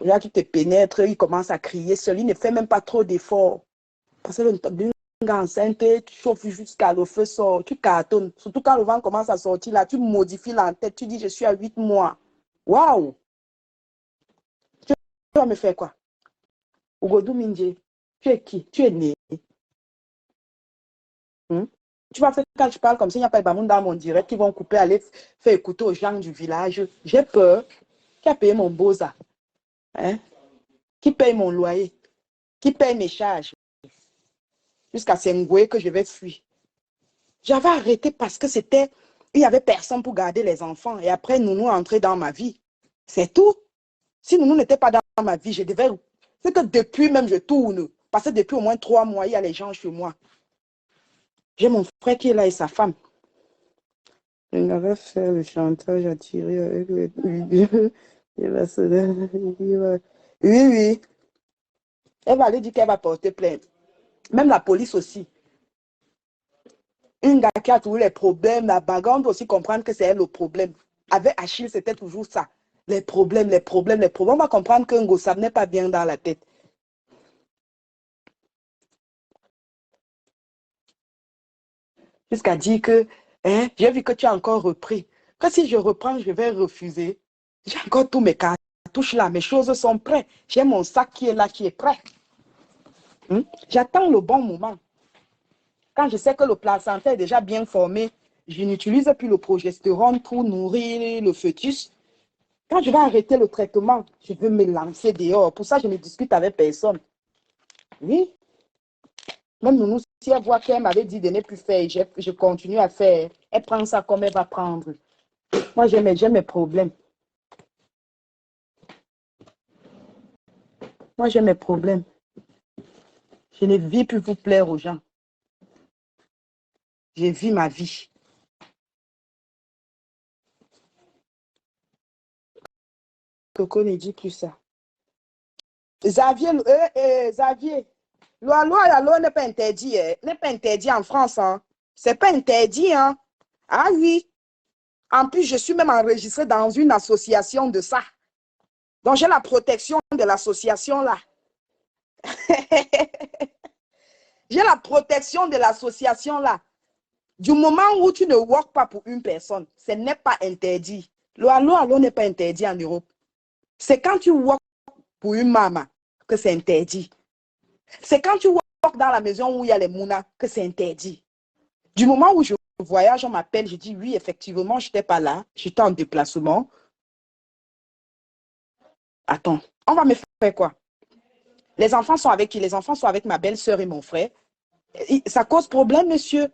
Là, tu te pénètres, il commence à crier seul. Il ne fait même pas trop d'efforts. Parce que le enceinte, tu chauffes jusqu'à le feu sort. Tu cartonnes. Surtout quand le vent commence à sortir, là, tu modifies l'entête. Tu dis, je suis à 8 mois. Waouh! Tu vas me faire quoi? Ougodou Mindje, tu es qui? Tu es né. Hmm? Tu vas faire quand je parle comme ça, il n'y a pas de bamoun dans mon direct qui vont couper, aller faire écouter aux gens du village. J'ai peur. Qui a payé mon boza? Hein? Qui paye mon loyer? Qui paye mes charges? Jusqu'à Sengoué que je vais fuir. J'avais arrêté parce que c'était, il n'y avait personne pour garder les enfants. Et après, Nounou est entré dans ma vie. C'est tout. Si Nounou n'était pas dans ma vie, je devais. C'est que depuis même, je tourne. Parce que depuis au moins 3 mois, il y a les gens chez moi. J'ai mon frère qui est là et sa femme. Je n'avais fait le chantage attiré avec les vidéos. Oui, oui. Elle va aller dire qu'elle va porter plainte. Même la police aussi. Une gars qui a toujours les problèmes, la bagarre, on doit aussi comprendre que c'est elle le problème. Avec Achille, c'était toujours ça. Les problèmes, les problèmes, les problèmes. On va comprendre qu'un gossab n'est pas bien dans la tête. Jusqu'à dire que, hein, j'ai vu que tu as encore repris. Que si je reprends, je vais refuser. J'ai encore tous mes cartouches là, mes choses sont prêtes. J'ai mon sac qui est là, qui est prêt. J'attends le bon moment. Quand je sais que le placenta est déjà bien formé, je n'utilise plus le progestérone pour nourrir le fœtus. Quand je vais arrêter le traitement, je veux me lancer dehors. Pour ça, je ne discute avec personne. Oui, même nous, si elle voit qu'elle m'avait dit de ne plus faire, je continue à faire. Elle prend ça comme elle va prendre. Moi, j'ai mes problèmes. Moi, j'ai mes problèmes. Je ne vis plus pour plaire aux gens. Je vis ma vie. Coco ne dit plus ça. Xavier, Xavier, la loi n'est pas interdit. N'est pas interdit en France. Hein. C'est pas interdit. Hein. Ah oui. En plus, je suis même enregistrée dans une association de ça. Donc, j'ai la protection de l'association là. J'ai la protection de l'association là. Du moment où tu ne works pas pour une personne, ce n'est pas interdit. Le allô n'est pas interdit en Europe. C'est quand tu works pour une maman que c'est interdit. C'est quand tu works dans la maison où il y a les mounas que c'est interdit. Du moment où je voyage, on m'appelle, je dis oui, effectivement, je n'étais pas là, j'étais en déplacement. Attends, on va me faire quoi? Les enfants sont avec qui? Les enfants sont avec ma belle-sœur et mon frère. Ça cause problème, monsieur.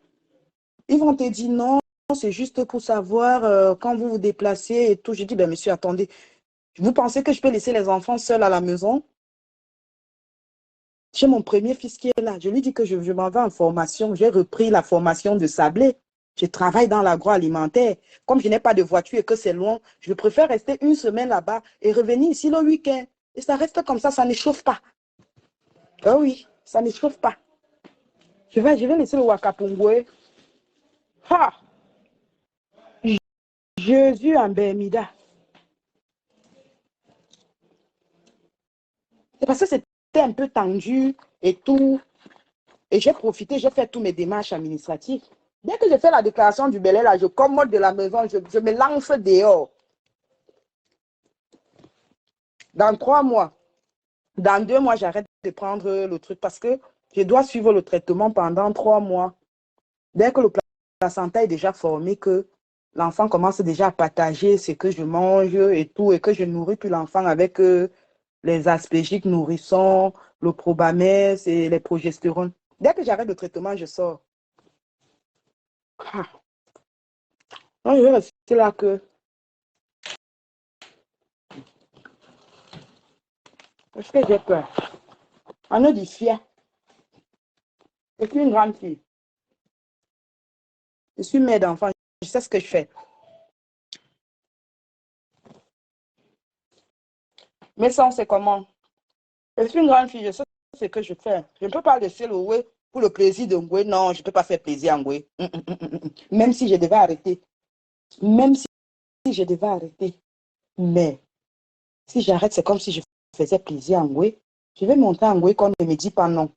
Ils vont te dire non, c'est juste pour savoir quand vous vous déplacez et tout. Je dis, ben monsieur, attendez. Vous pensez que je peux laisser les enfants seuls à la maison? J'ai mon premier fils qui est là. Je lui dis que je m'en vais en formation. J'ai repris la formation de sablé. Je travaille dans l'agroalimentaire. Comme je n'ai pas de voiture et que c'est loin, je préfère rester une semaine là-bas et revenir ici le week-end. Et ça reste comme ça ne chauffe pas. Ah oui, ça ne chauffe pas. Je vais laisser le Wakapungwe. Ha! Jésus en Bermida. C'est parce que c'était un peu tendu et tout. Et j'ai profité, j'ai fait tous mes démarches administratives. Dès que j'ai fait la déclaration du Belay, là, je commode de la maison, je me lance dehors. Dans 3 mois, dans 2 mois, j'arrête de prendre le truc parce que je dois suivre le traitement pendant 3 mois. Dès que le placenta est déjà formé, que l'enfant commence déjà à partager ce que je mange et tout, et que je nourris plus l'enfant avec les aspégiques nourrissons, le probamès et les progestérones. Dès que j'arrête le traitement, je sors. Ah. Non, je vais rester là que... Parce que j'ai peur. On a du fier. Je suis une grande fille. Je suis mère d'enfant. Je sais ce que je fais. Mais ça, c'est comment? Je suis une grande fille. Je sais ce que je fais. Je ne peux pas laisser le ouais pour le plaisir de Ngwe. Non, je ne peux pas faire plaisir à Ngwe. Même si je devais arrêter. Même si je devais arrêter. Mais si j'arrête, c'est comme si je faisais plaisir à Ngwe. Je vais montrer à Ngwe qu'on ne me dit pas non.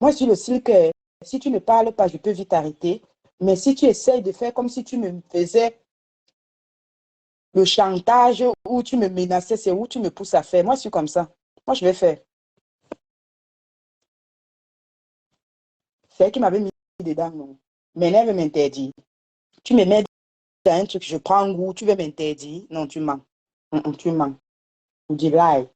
Moi, je suis le style que si tu ne parles pas, je peux vite arrêter. Mais si tu essayes de faire comme si tu me faisais le chantage ou tu me menaçais, c'est où tu me pousses à faire. Moi, je suis comme ça. Moi, je vais faire. C'est elle qui m'avait mis dedans, non. Mais elle veut m'interdire. Tu me mets dans un truc, je prends goût, tu veux m'interdire. Non, tu mens. Tu mens. Tu dis lie.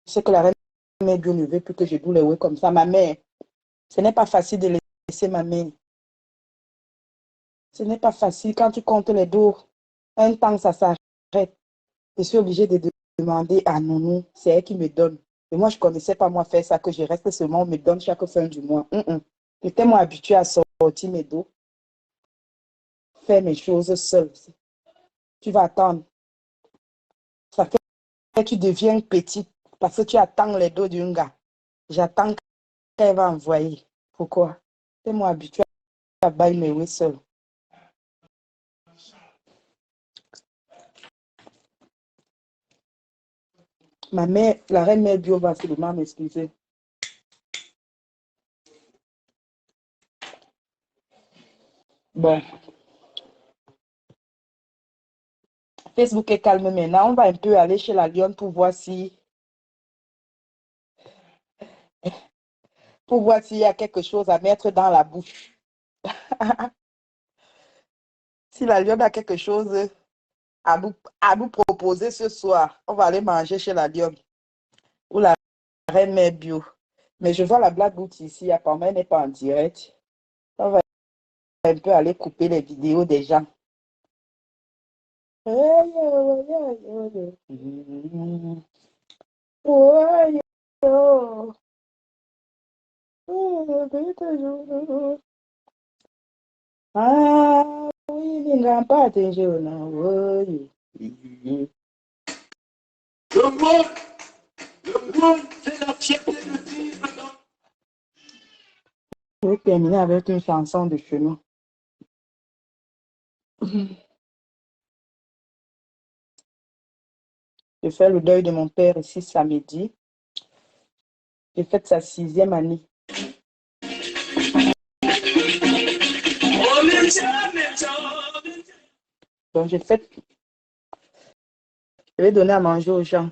C'est que la reine mère Dieu ne veut plus que je doule les ouais comme ça. Ma mère, ce n'est pas facile de laisser ma mère. Ce n'est pas facile quand tu comptes les dos. Un temps, ça s'arrête. Je suis obligée de demander à Nounou. C'est elle qui me donne. Et moi, je ne connaissais pas moi faire ça, que je reste seulement, on me donne chaque fin du mois. J'étais moi habituée à sortir mes dos, faire mes choses seule. Tu vas attendre. Ça fait que tu deviens petite parce que tu attends les dos d'un gars. J'attends qu'elle va envoyer. Pourquoi? J'étais moi habituée à bailler mes oui seule. Ma mère, la reine mère bio va seulement m'excuser. Bon. Facebook est calme maintenant. On va un peu aller chez la lionne pour voir s'il y a quelque chose à mettre dans la bouche. Si la lionne a quelque chose à nous proposer ce soir, on va aller manger chez la lionne ou la reine mère bio. Mais je vois la Black Boot ici, apparemment elle n'est pas en direct. On va un peu aller couper les vidéos des gens. Ah oui, il n'a pas attendu. Le monde, c'est la fierté de vivre. Je vais terminer avec une chanson de chez nous. Je fais le deuil de mon père ici samedi. J'ai fait sa 6e année. Donc, je vais donner à manger aux gens.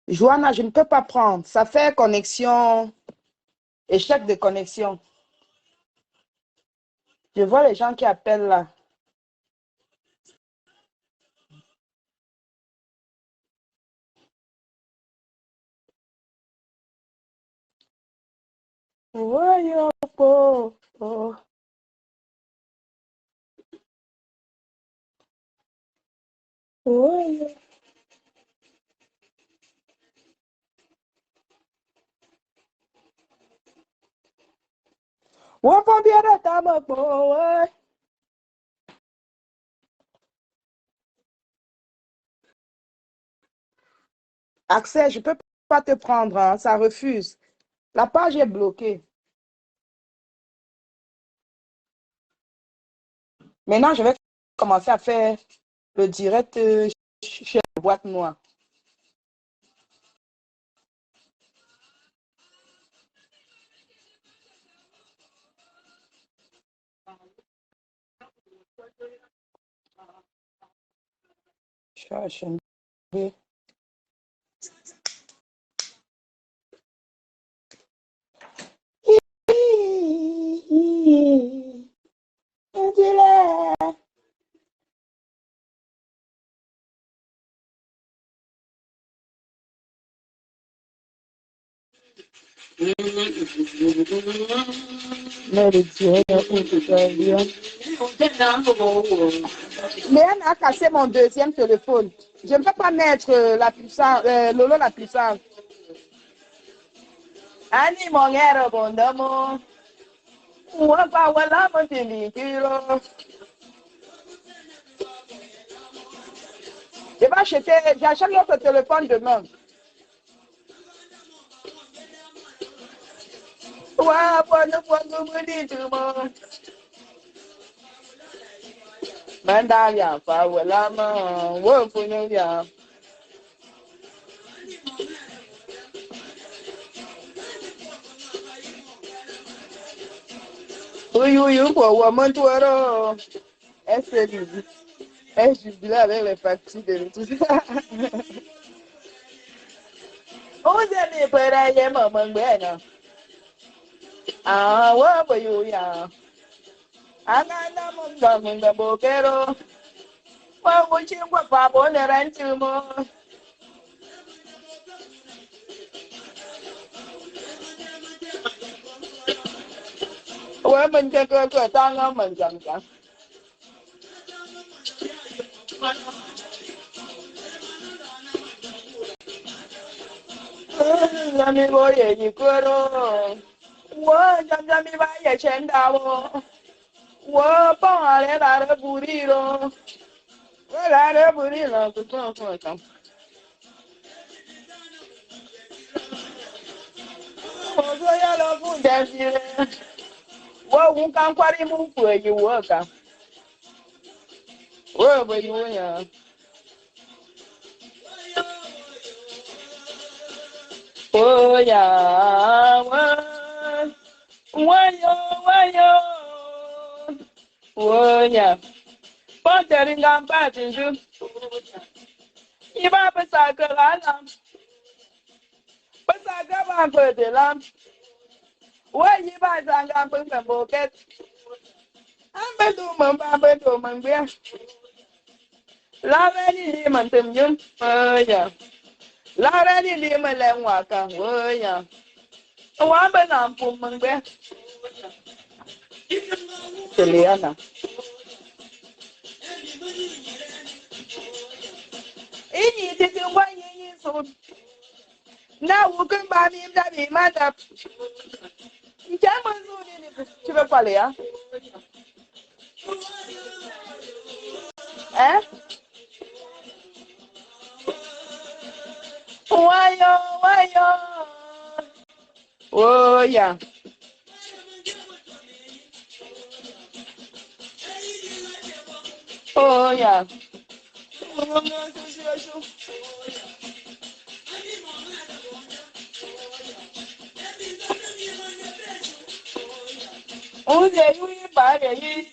Joanna, je ne peux pas prendre. Ça fait connexion, échec de connexion. Je vois les gens qui appellent là. Voyons, oh, oh. Voyons. Accès, je ne peux pas te prendre, hein, ça refuse. La page est bloquée. Maintenant, je vais commencer à faire le direct chez la boîte noire. Mais elle a cassé mon deuxième téléphone. Je ne peux pas mettre la puissance, Lolo la puissance. Ani mongero bondamo. Wapa wala motili kiro. Je vais acheter, j'achète l'autre téléphone demain. Wapa no pondo mudi tumo. Mandaya pa wala ma. Wofu no ya. Oui, pour moi, toi, est jubilé avec les factures de tout ça. On s'est mis pour aller, maman, ben. Ah, ouais, oui, ya. Ananda munda bokero. Wa wuchi kwa pabo le ranchu mo. Wa mình cái tang á mình chẳng chẳng. Nami bo ye ni kwero. Wa jam mi ba ye chen da wo. Wa ba le la re buri ro. Wa la re buri lo tu ko tam. O so ya lo fun de fi. Wa wu kan kwari mu ku yi wo ka. Wa bo yu ya. Oh yeah, wayo, oh yeah. Pondering on batting you. Iba besaga lam, besaga bamper the lamp. Why you buy Zangam Bunga I'm bedu mambia. Love any lemon to you. Oh yeah. Love any lemon and waka. Oh yeah. One banana for mambia. Juliana. Ini didn't want you so. Now we can buy me that be mad up. German to the Palia. Eh? Why? Oh, yeah. Oh, yeah. Oh, yeah, you buy it.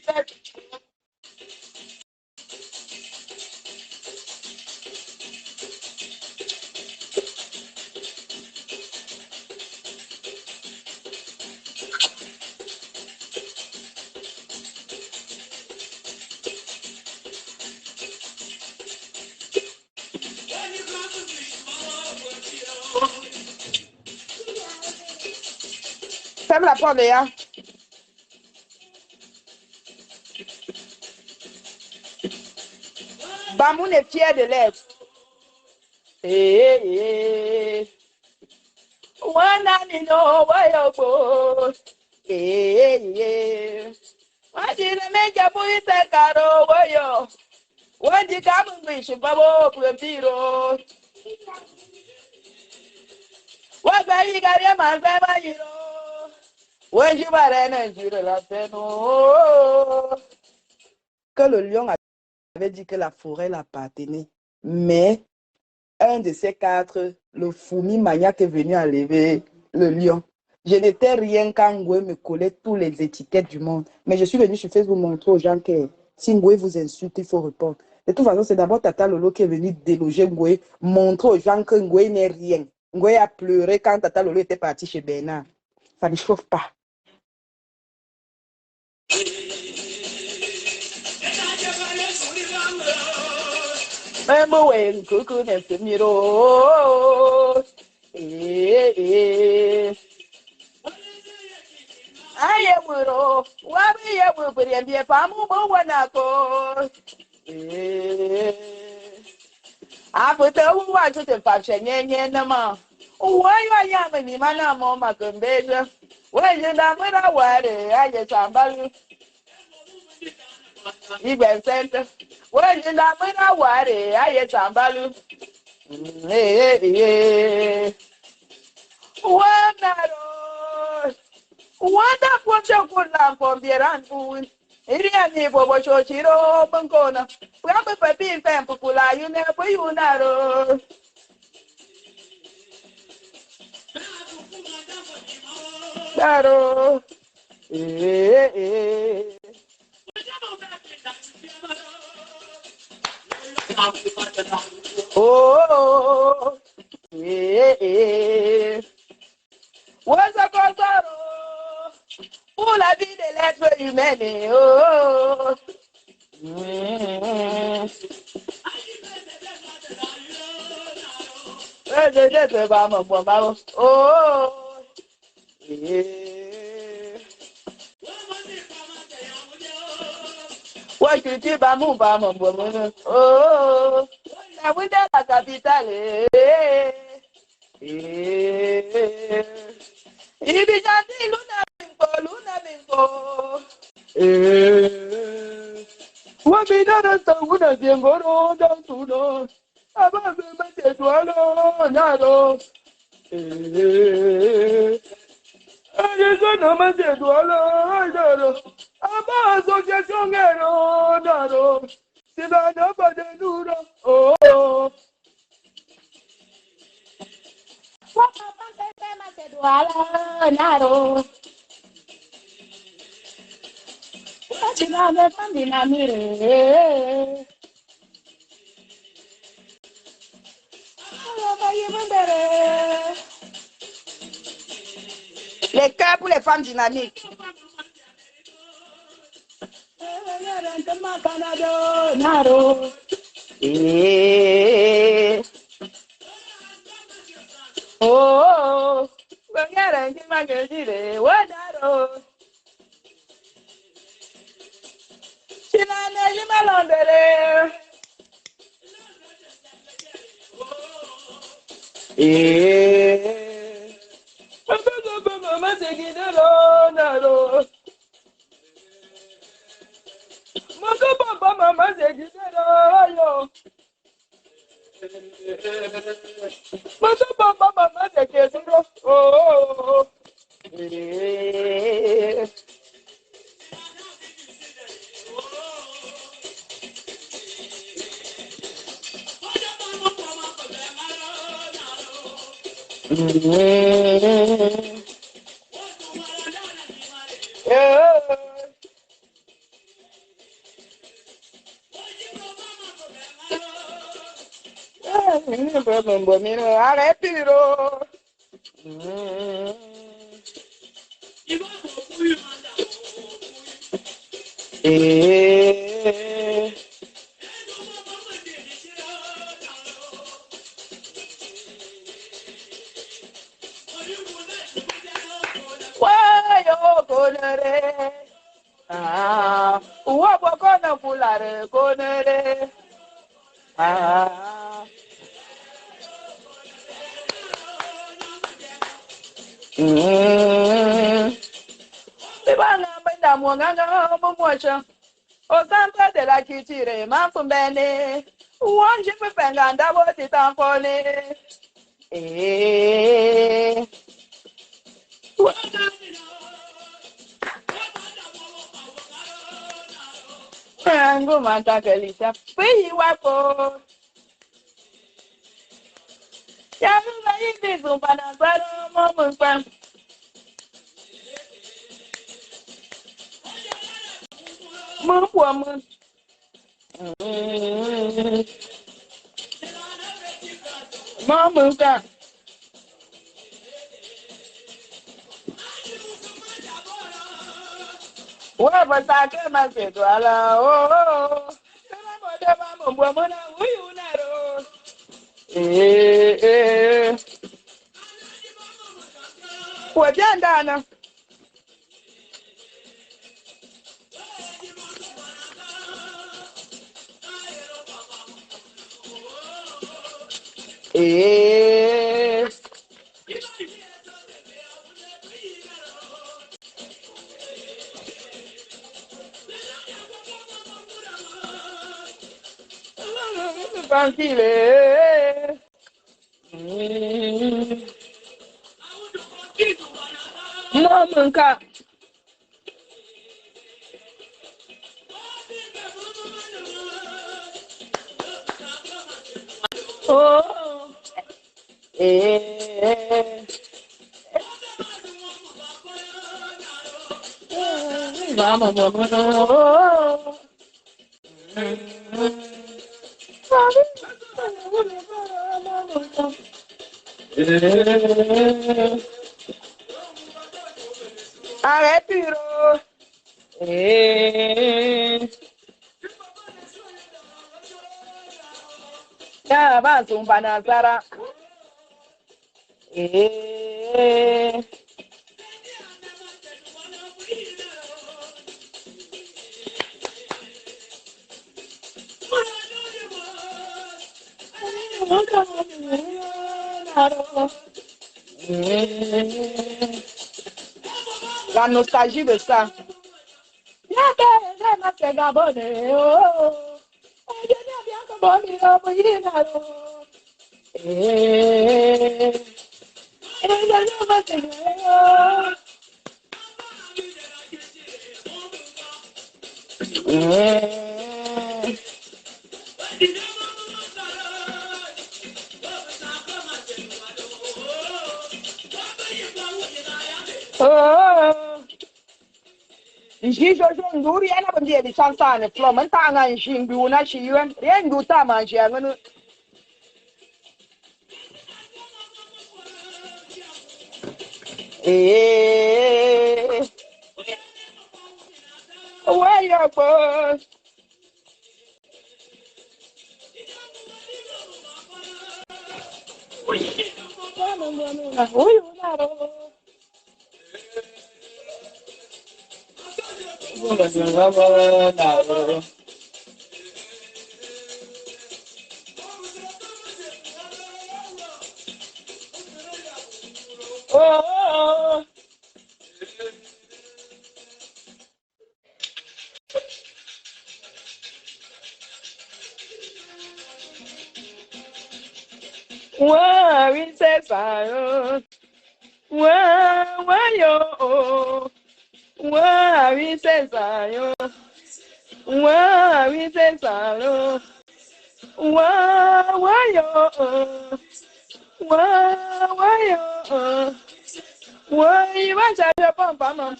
Ferme la porte, Léa. Bamoun est fier de l'être. Eh. Wana no wayo bo. Eh. Wajina meja buite karo wayo. Wandi kamu mbishi babo pulempiro. Wabali gari manzema yiro. Wenji barene jure la peno. Que le lion avait dit que la forêt l'appartenait. Mais un de ces quatre, le fourmi maniaque est venu enlever le lion. Je n'étais rien quand Ngoué me collait tous les étiquettes du monde. Mais je suis venu sur Facebook montrer aux gens que si Ngoué vous insulte, il faut répondre. De toute façon, c'est d'abord Tata Lolo qui est venu déloger Ngoué, montrer aux gens que Ngoué n'est rien. Ngoué a pleuré quand Tata Lolo était parti chez Bernard. Ça ne chauffe pas. Même ouais, coucou, n'est pas miro. Aye, muro. Wabi ya wubri ambie pamu mo wanako. After who was to the fashion, the man. Why you are any man, Mamma Gumbeja? Well, you know, when I wear I just am value. Even center. Well, you know, when I wear I just am value. Wonderful chocolate lamp on the run. Iriani bobo chochiro bankona. Papa papi pempula, you never you know. Claro. Oh, what's a cosaro? Où la vie de l'être humain, oh. Oh, what you do, Bamu, oh, now we got la capitale. Ibijati Luna Bimbo. What be done to Wuna Bimbo down to know? About the Dualo, Nado. I just don't know my Dualo, about so just young and Nado. Sibana Badanuro, oh. What happened to Dualo, Nado? Les cœurs pour les femmes dynamiques. Oh, O Santa de la Kitire, Mafumbene, one ship and what it tampone. Ango Mantakelita, free wapo. Yamuga indi zumbana zaro momunpan. Mumpuamun. Mamunkan. Whoever take my kid, oh, Wajandana. Eh. Tranquille. Mamanka. Oh. Eh. Mama, mama. Arrête, Piro. Ya, va, zumba Nazara. La nostalgie de ça. Jijojo nduri yana banje di chansa ne flo man ta ngan shindu na shiwen yen du ta man je ngunu where you go oh wa we say sayo wa yo wa we say sayo wa we say sayo wa yo wa yo wa yi ba cha pam pam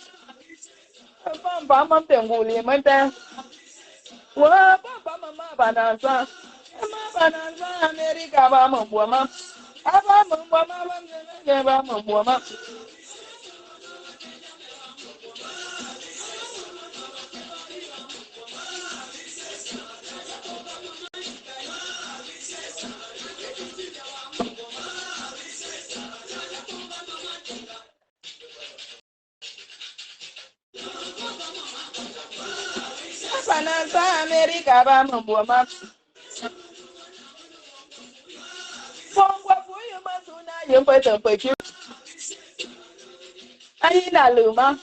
pam penguli mata wa pam mama banasa mama banasa America ba mo boma aba mo boma ba mo boma banasa America ba mo boma fongwa fuyo masuna yempe tempe ai na luma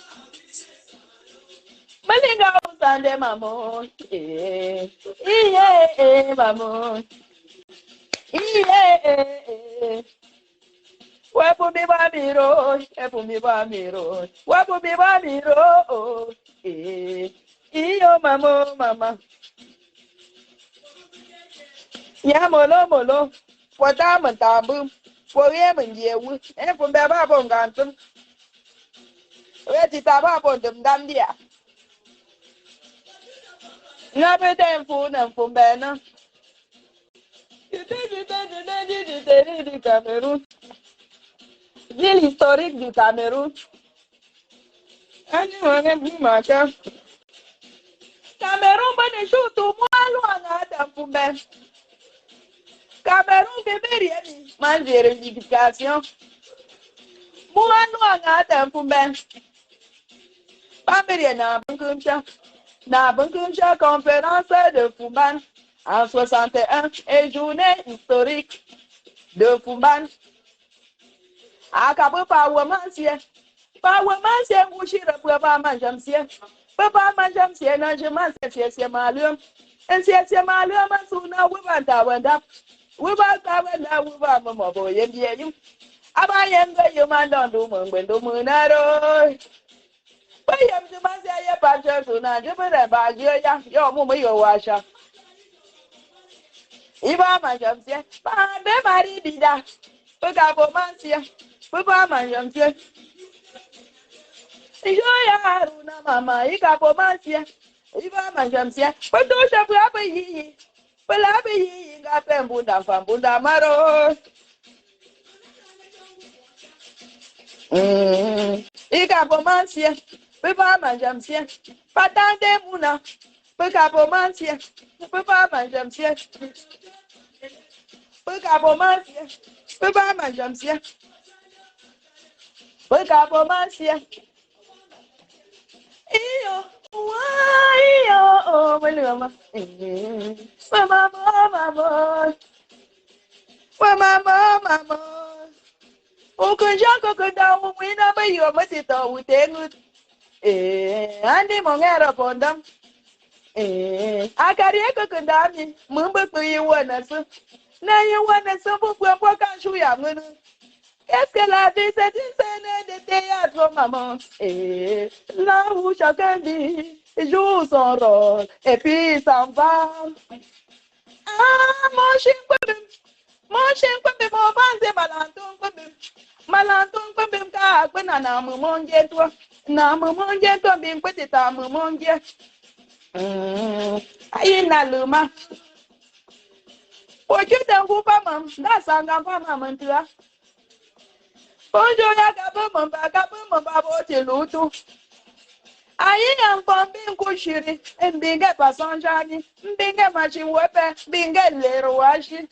malinga usande mamo mamo wapu mi ba miro wapu mi ba miro iyo mama ya molo wata mantambu Poye menjewu pumbe ba bon gantum we ti ta ba bon dum dam dia na be dem fu na pumbe na du Cameroun ville historique du Cameroun ani wane bu maka Cameroun bane shutu mwalu anga dam pumbe Cameroun bébé rien man vérification mwalu anga dam pumbe Pamberia na bunkumsha conférence de Fouman en 61 et journée historique de Fumban. Akabo pa womansie. Pa womansie mushira papa manjamsie. Papa manjamsie na jemansie sie malum. En sie malum suna wibanta wanda. Wibanta wanda wiba mama boye biye. Abayenga yumandondu mungbendu munaro. Bayam jemansie ya pancha suna jebere bagyo ya. Yo mumu yo washa. Iba manjamsie. Pa be mari bida. Peka bomansie. Papa manjamsie. Yo haruna mama ikapo masia iba manjamsia pato shapu abayi pala abayi ngape mbunda maro ikapo masia papa manjamsia patande muna pekapo masia papa manjamsia pekapo masia papa manjamsia pekapo masia iyo iyo malama mama ukunjango kunda umwina bayo matita utengu andi mongera pondam akarieko kundami mumbu kuyiwana su na yiwana su bukwa kanshu ya ngunu. Est-ce que la vie c'est une scène de théâtre, maman? Et là où chacun dit, joue son rôle, et puis s'en va. Ah, mon chien, mon banze, malanton, ka, na maman, toi. Na maman, toi, bien, petit, ta maman, aïe, na luma. Pour que t'en coupe pas, maman, là, ça n'a pas, maman, toi. Bonjour, Yakabumba, bote lutu. Ayi yampon bin kushiri, mbinge pasonjani, mbinge machi wepe, mbinge lero washi,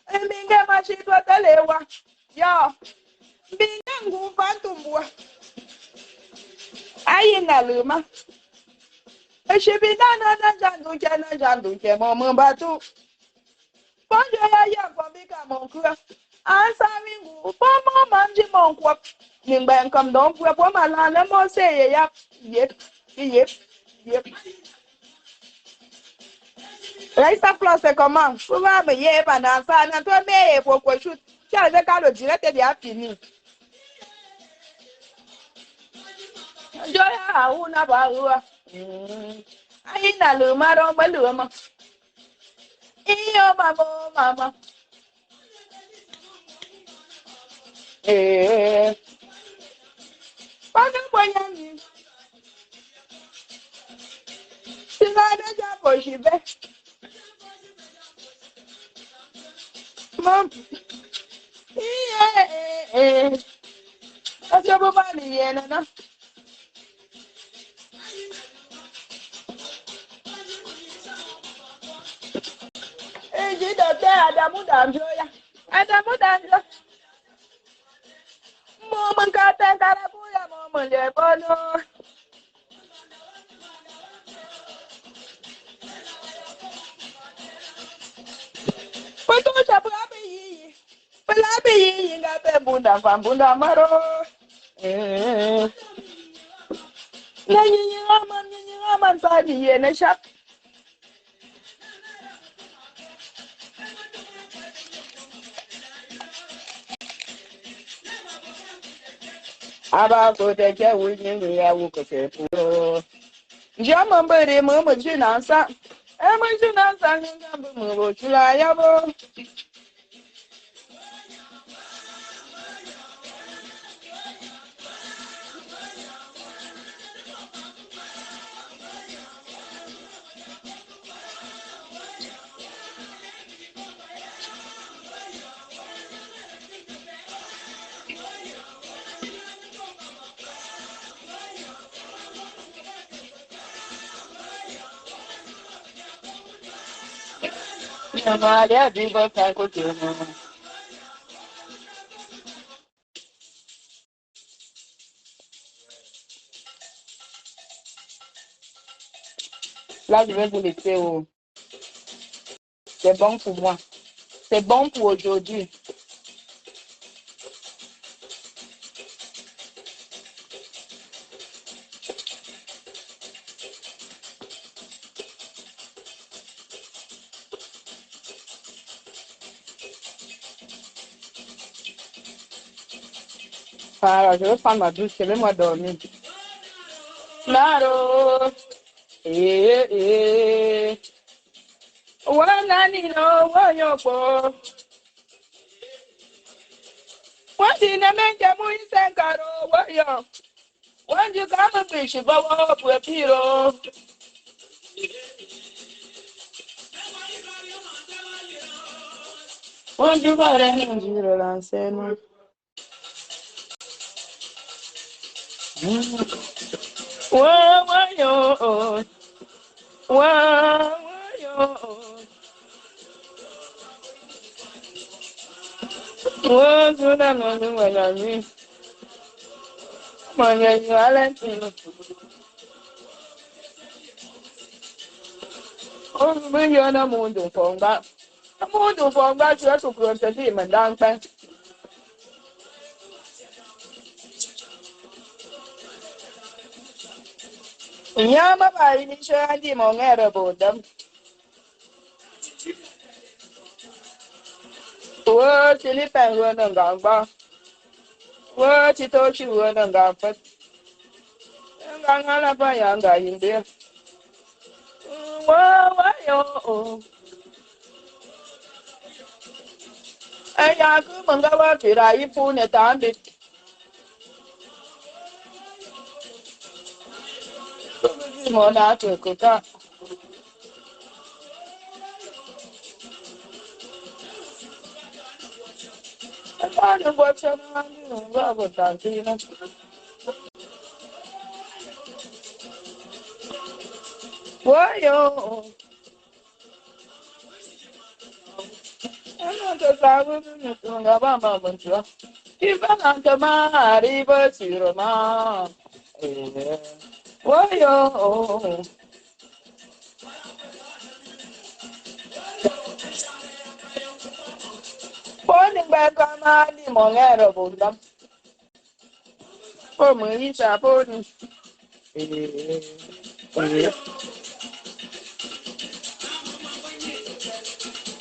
mbinge machi twatalewa, yo, mbinge ngufa tumbua. Ayi naluma. Eshibina na janduke, momumbatu. Bonjour, yampon bika monkua. Ansaringu, pomo manji monkwap. Ningben comme donc, pour malane, mo se yep. Resta place c'est comment? Pour ma me pendant ça, n'a toi mais pour quoi shoot. Tiens, le cas le direct est bien fini. Joya, una barua. Aïna le maron baluma. Iyo mama. Pas de moyen. Tu vas déjà pour j'y vais. Mam. Est-ce que vous parlez, nana? J'ai doté Adamu Danjoya. Adamu Danjo. Maman kata karabuya, maman le bono. Pato chaprabe yi. Palabe yi ngabe bunda maro. Nyanyi aman sadi ye na shap. Aba ko te ke wunyi ya wuko te puro. Jama mbere mo jinansa. Mo jinansa ngambe mo chula yabo. Maria viva tá continuando. Là, je vais vous laisser. C'est bon pour moi. C'est bon pour aujourd'hui. Alors, je vais prendre ma douche, je vais moi dormir. Naro. Wanani no wanyopo. Wati na menja muisenkaro wayo. Wanju kama bishi bawa pwepiro. Wanju kare njiro lanseno. Wayo. Wayo. Wanju na nonu wanami. Manya yalentino. Miliona mundo fonga. Mundo fonga sio tukuontendi mandangpa. Nyama bari ni shandi mongere bodam. Wo chili pengo na ngamba. Wo chitochi wo na ngamba. Ngangala pa yanga inde. Yo. Aya ku mangawa pira ipu ne tambi. Mona tukuta. Ano bocha na nga botantina. Yo. Ano to sabu nga ba mamuntua. Iba nanta mari basiro na. Yo. Poni ba kama ni mongero bundam. Po muisa poni.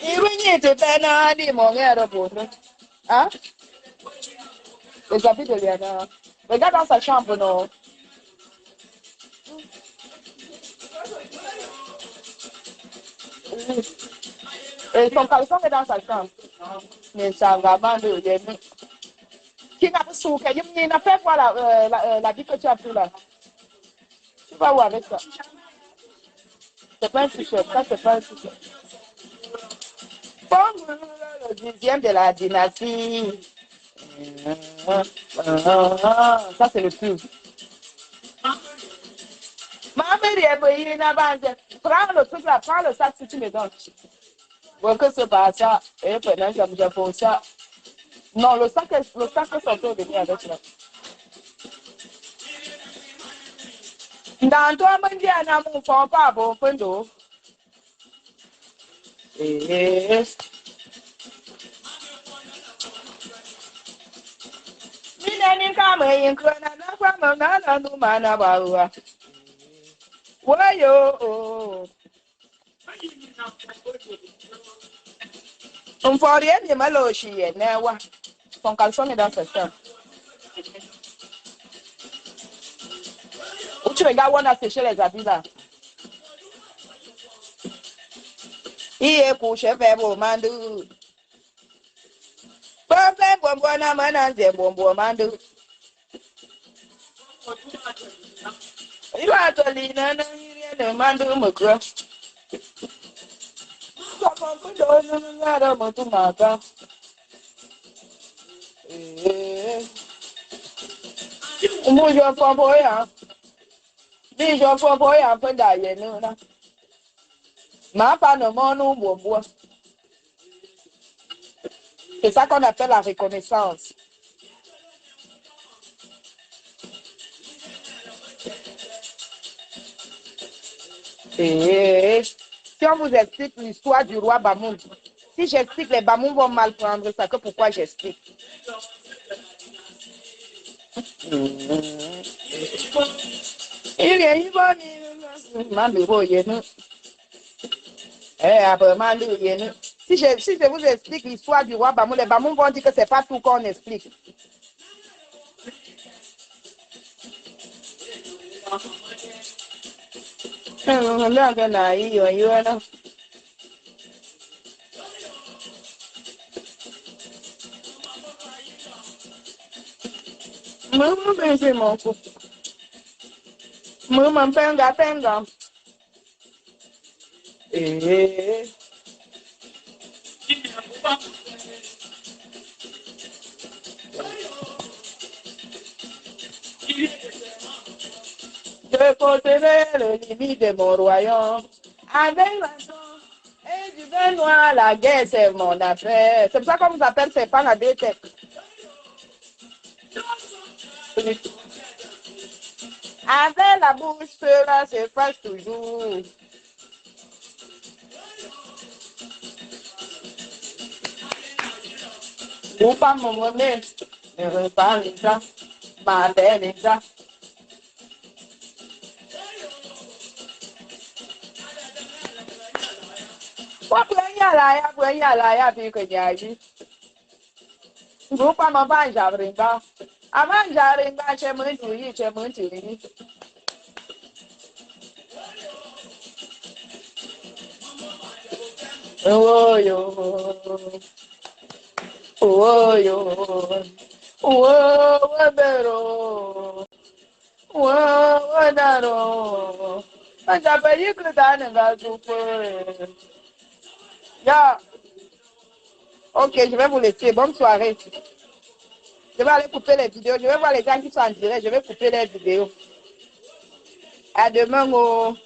Iwenye tena ni mongero bundam. Hein? Les habits de Liana. Regarde dans sa chambre, non? Et son caleçon est dans sa chambre. Mais ça va vraiment de qui n'a pas souffert. Il n'a pas voir la vie que tu as pris là. Tu vas où avec ça? C'est pas un t-shirt. Ça, c'est pas un t-shirt. Bon, le 10e de la dynastie. Ça, c'est le plus. Ma mère est n'a pas. Prends le truc là, prends le sac si tu me donnes. Bon, que c'est pas ça. Et pendant que j'ai pour ça. Non, le sac est sorti au début avec là. Dans toi, mon Dieu, n'a mon fond pas bon, pendo. Minani kama yinkana na kwama na numana bawa. Wayo. Un forie di maloshi newa. Son caleçon est dans sa chambre. Où tu regardes où on a séché les habits là. Il est couché fait beau mandu. Bon na mananze bon mandu. Il va te lina na rien mandu mukra. Comment que donne nada mutu maka. Mujo pomboya. Bijo pomboya penda yenuna. Ma pas no monu bobo. C'est ça qu'on appelle la reconnaissance. Et si on vous explique l'histoire du roi Bamoun, Si j'explique, les bamous vont mal prendre ça, que pourquoi j'explique. Si je vous explique l'histoire du roi Bamou, les Bamous vont dire que c'est pas tout qu'on explique. Penga. Je porterai le limite de mon royaume avec la et du vin noir, la guerre, c'est mon affaire. C'est pour ça qu'on vous appelle, c'est pas la détecte. Avec la bouche, cela se passe toujours. Ou pas mon monnaie, ne repars les gens, ma belle les gens. Ya, puis que j'ai Vous pas m'en va, j'arrive. Avant, j'arrive, j'ai mon tuyi, j'ai mon tuyi. Oh yo, oh yo, oh bero, oh daro. J'appelle que t'as un souper. Ya, ok, je vais vous laisser. Bonne soirée. Je vais aller couper les vidéos. Je vais voir les gens qui sont en direct. Je vais couper les vidéos. À demain, oh.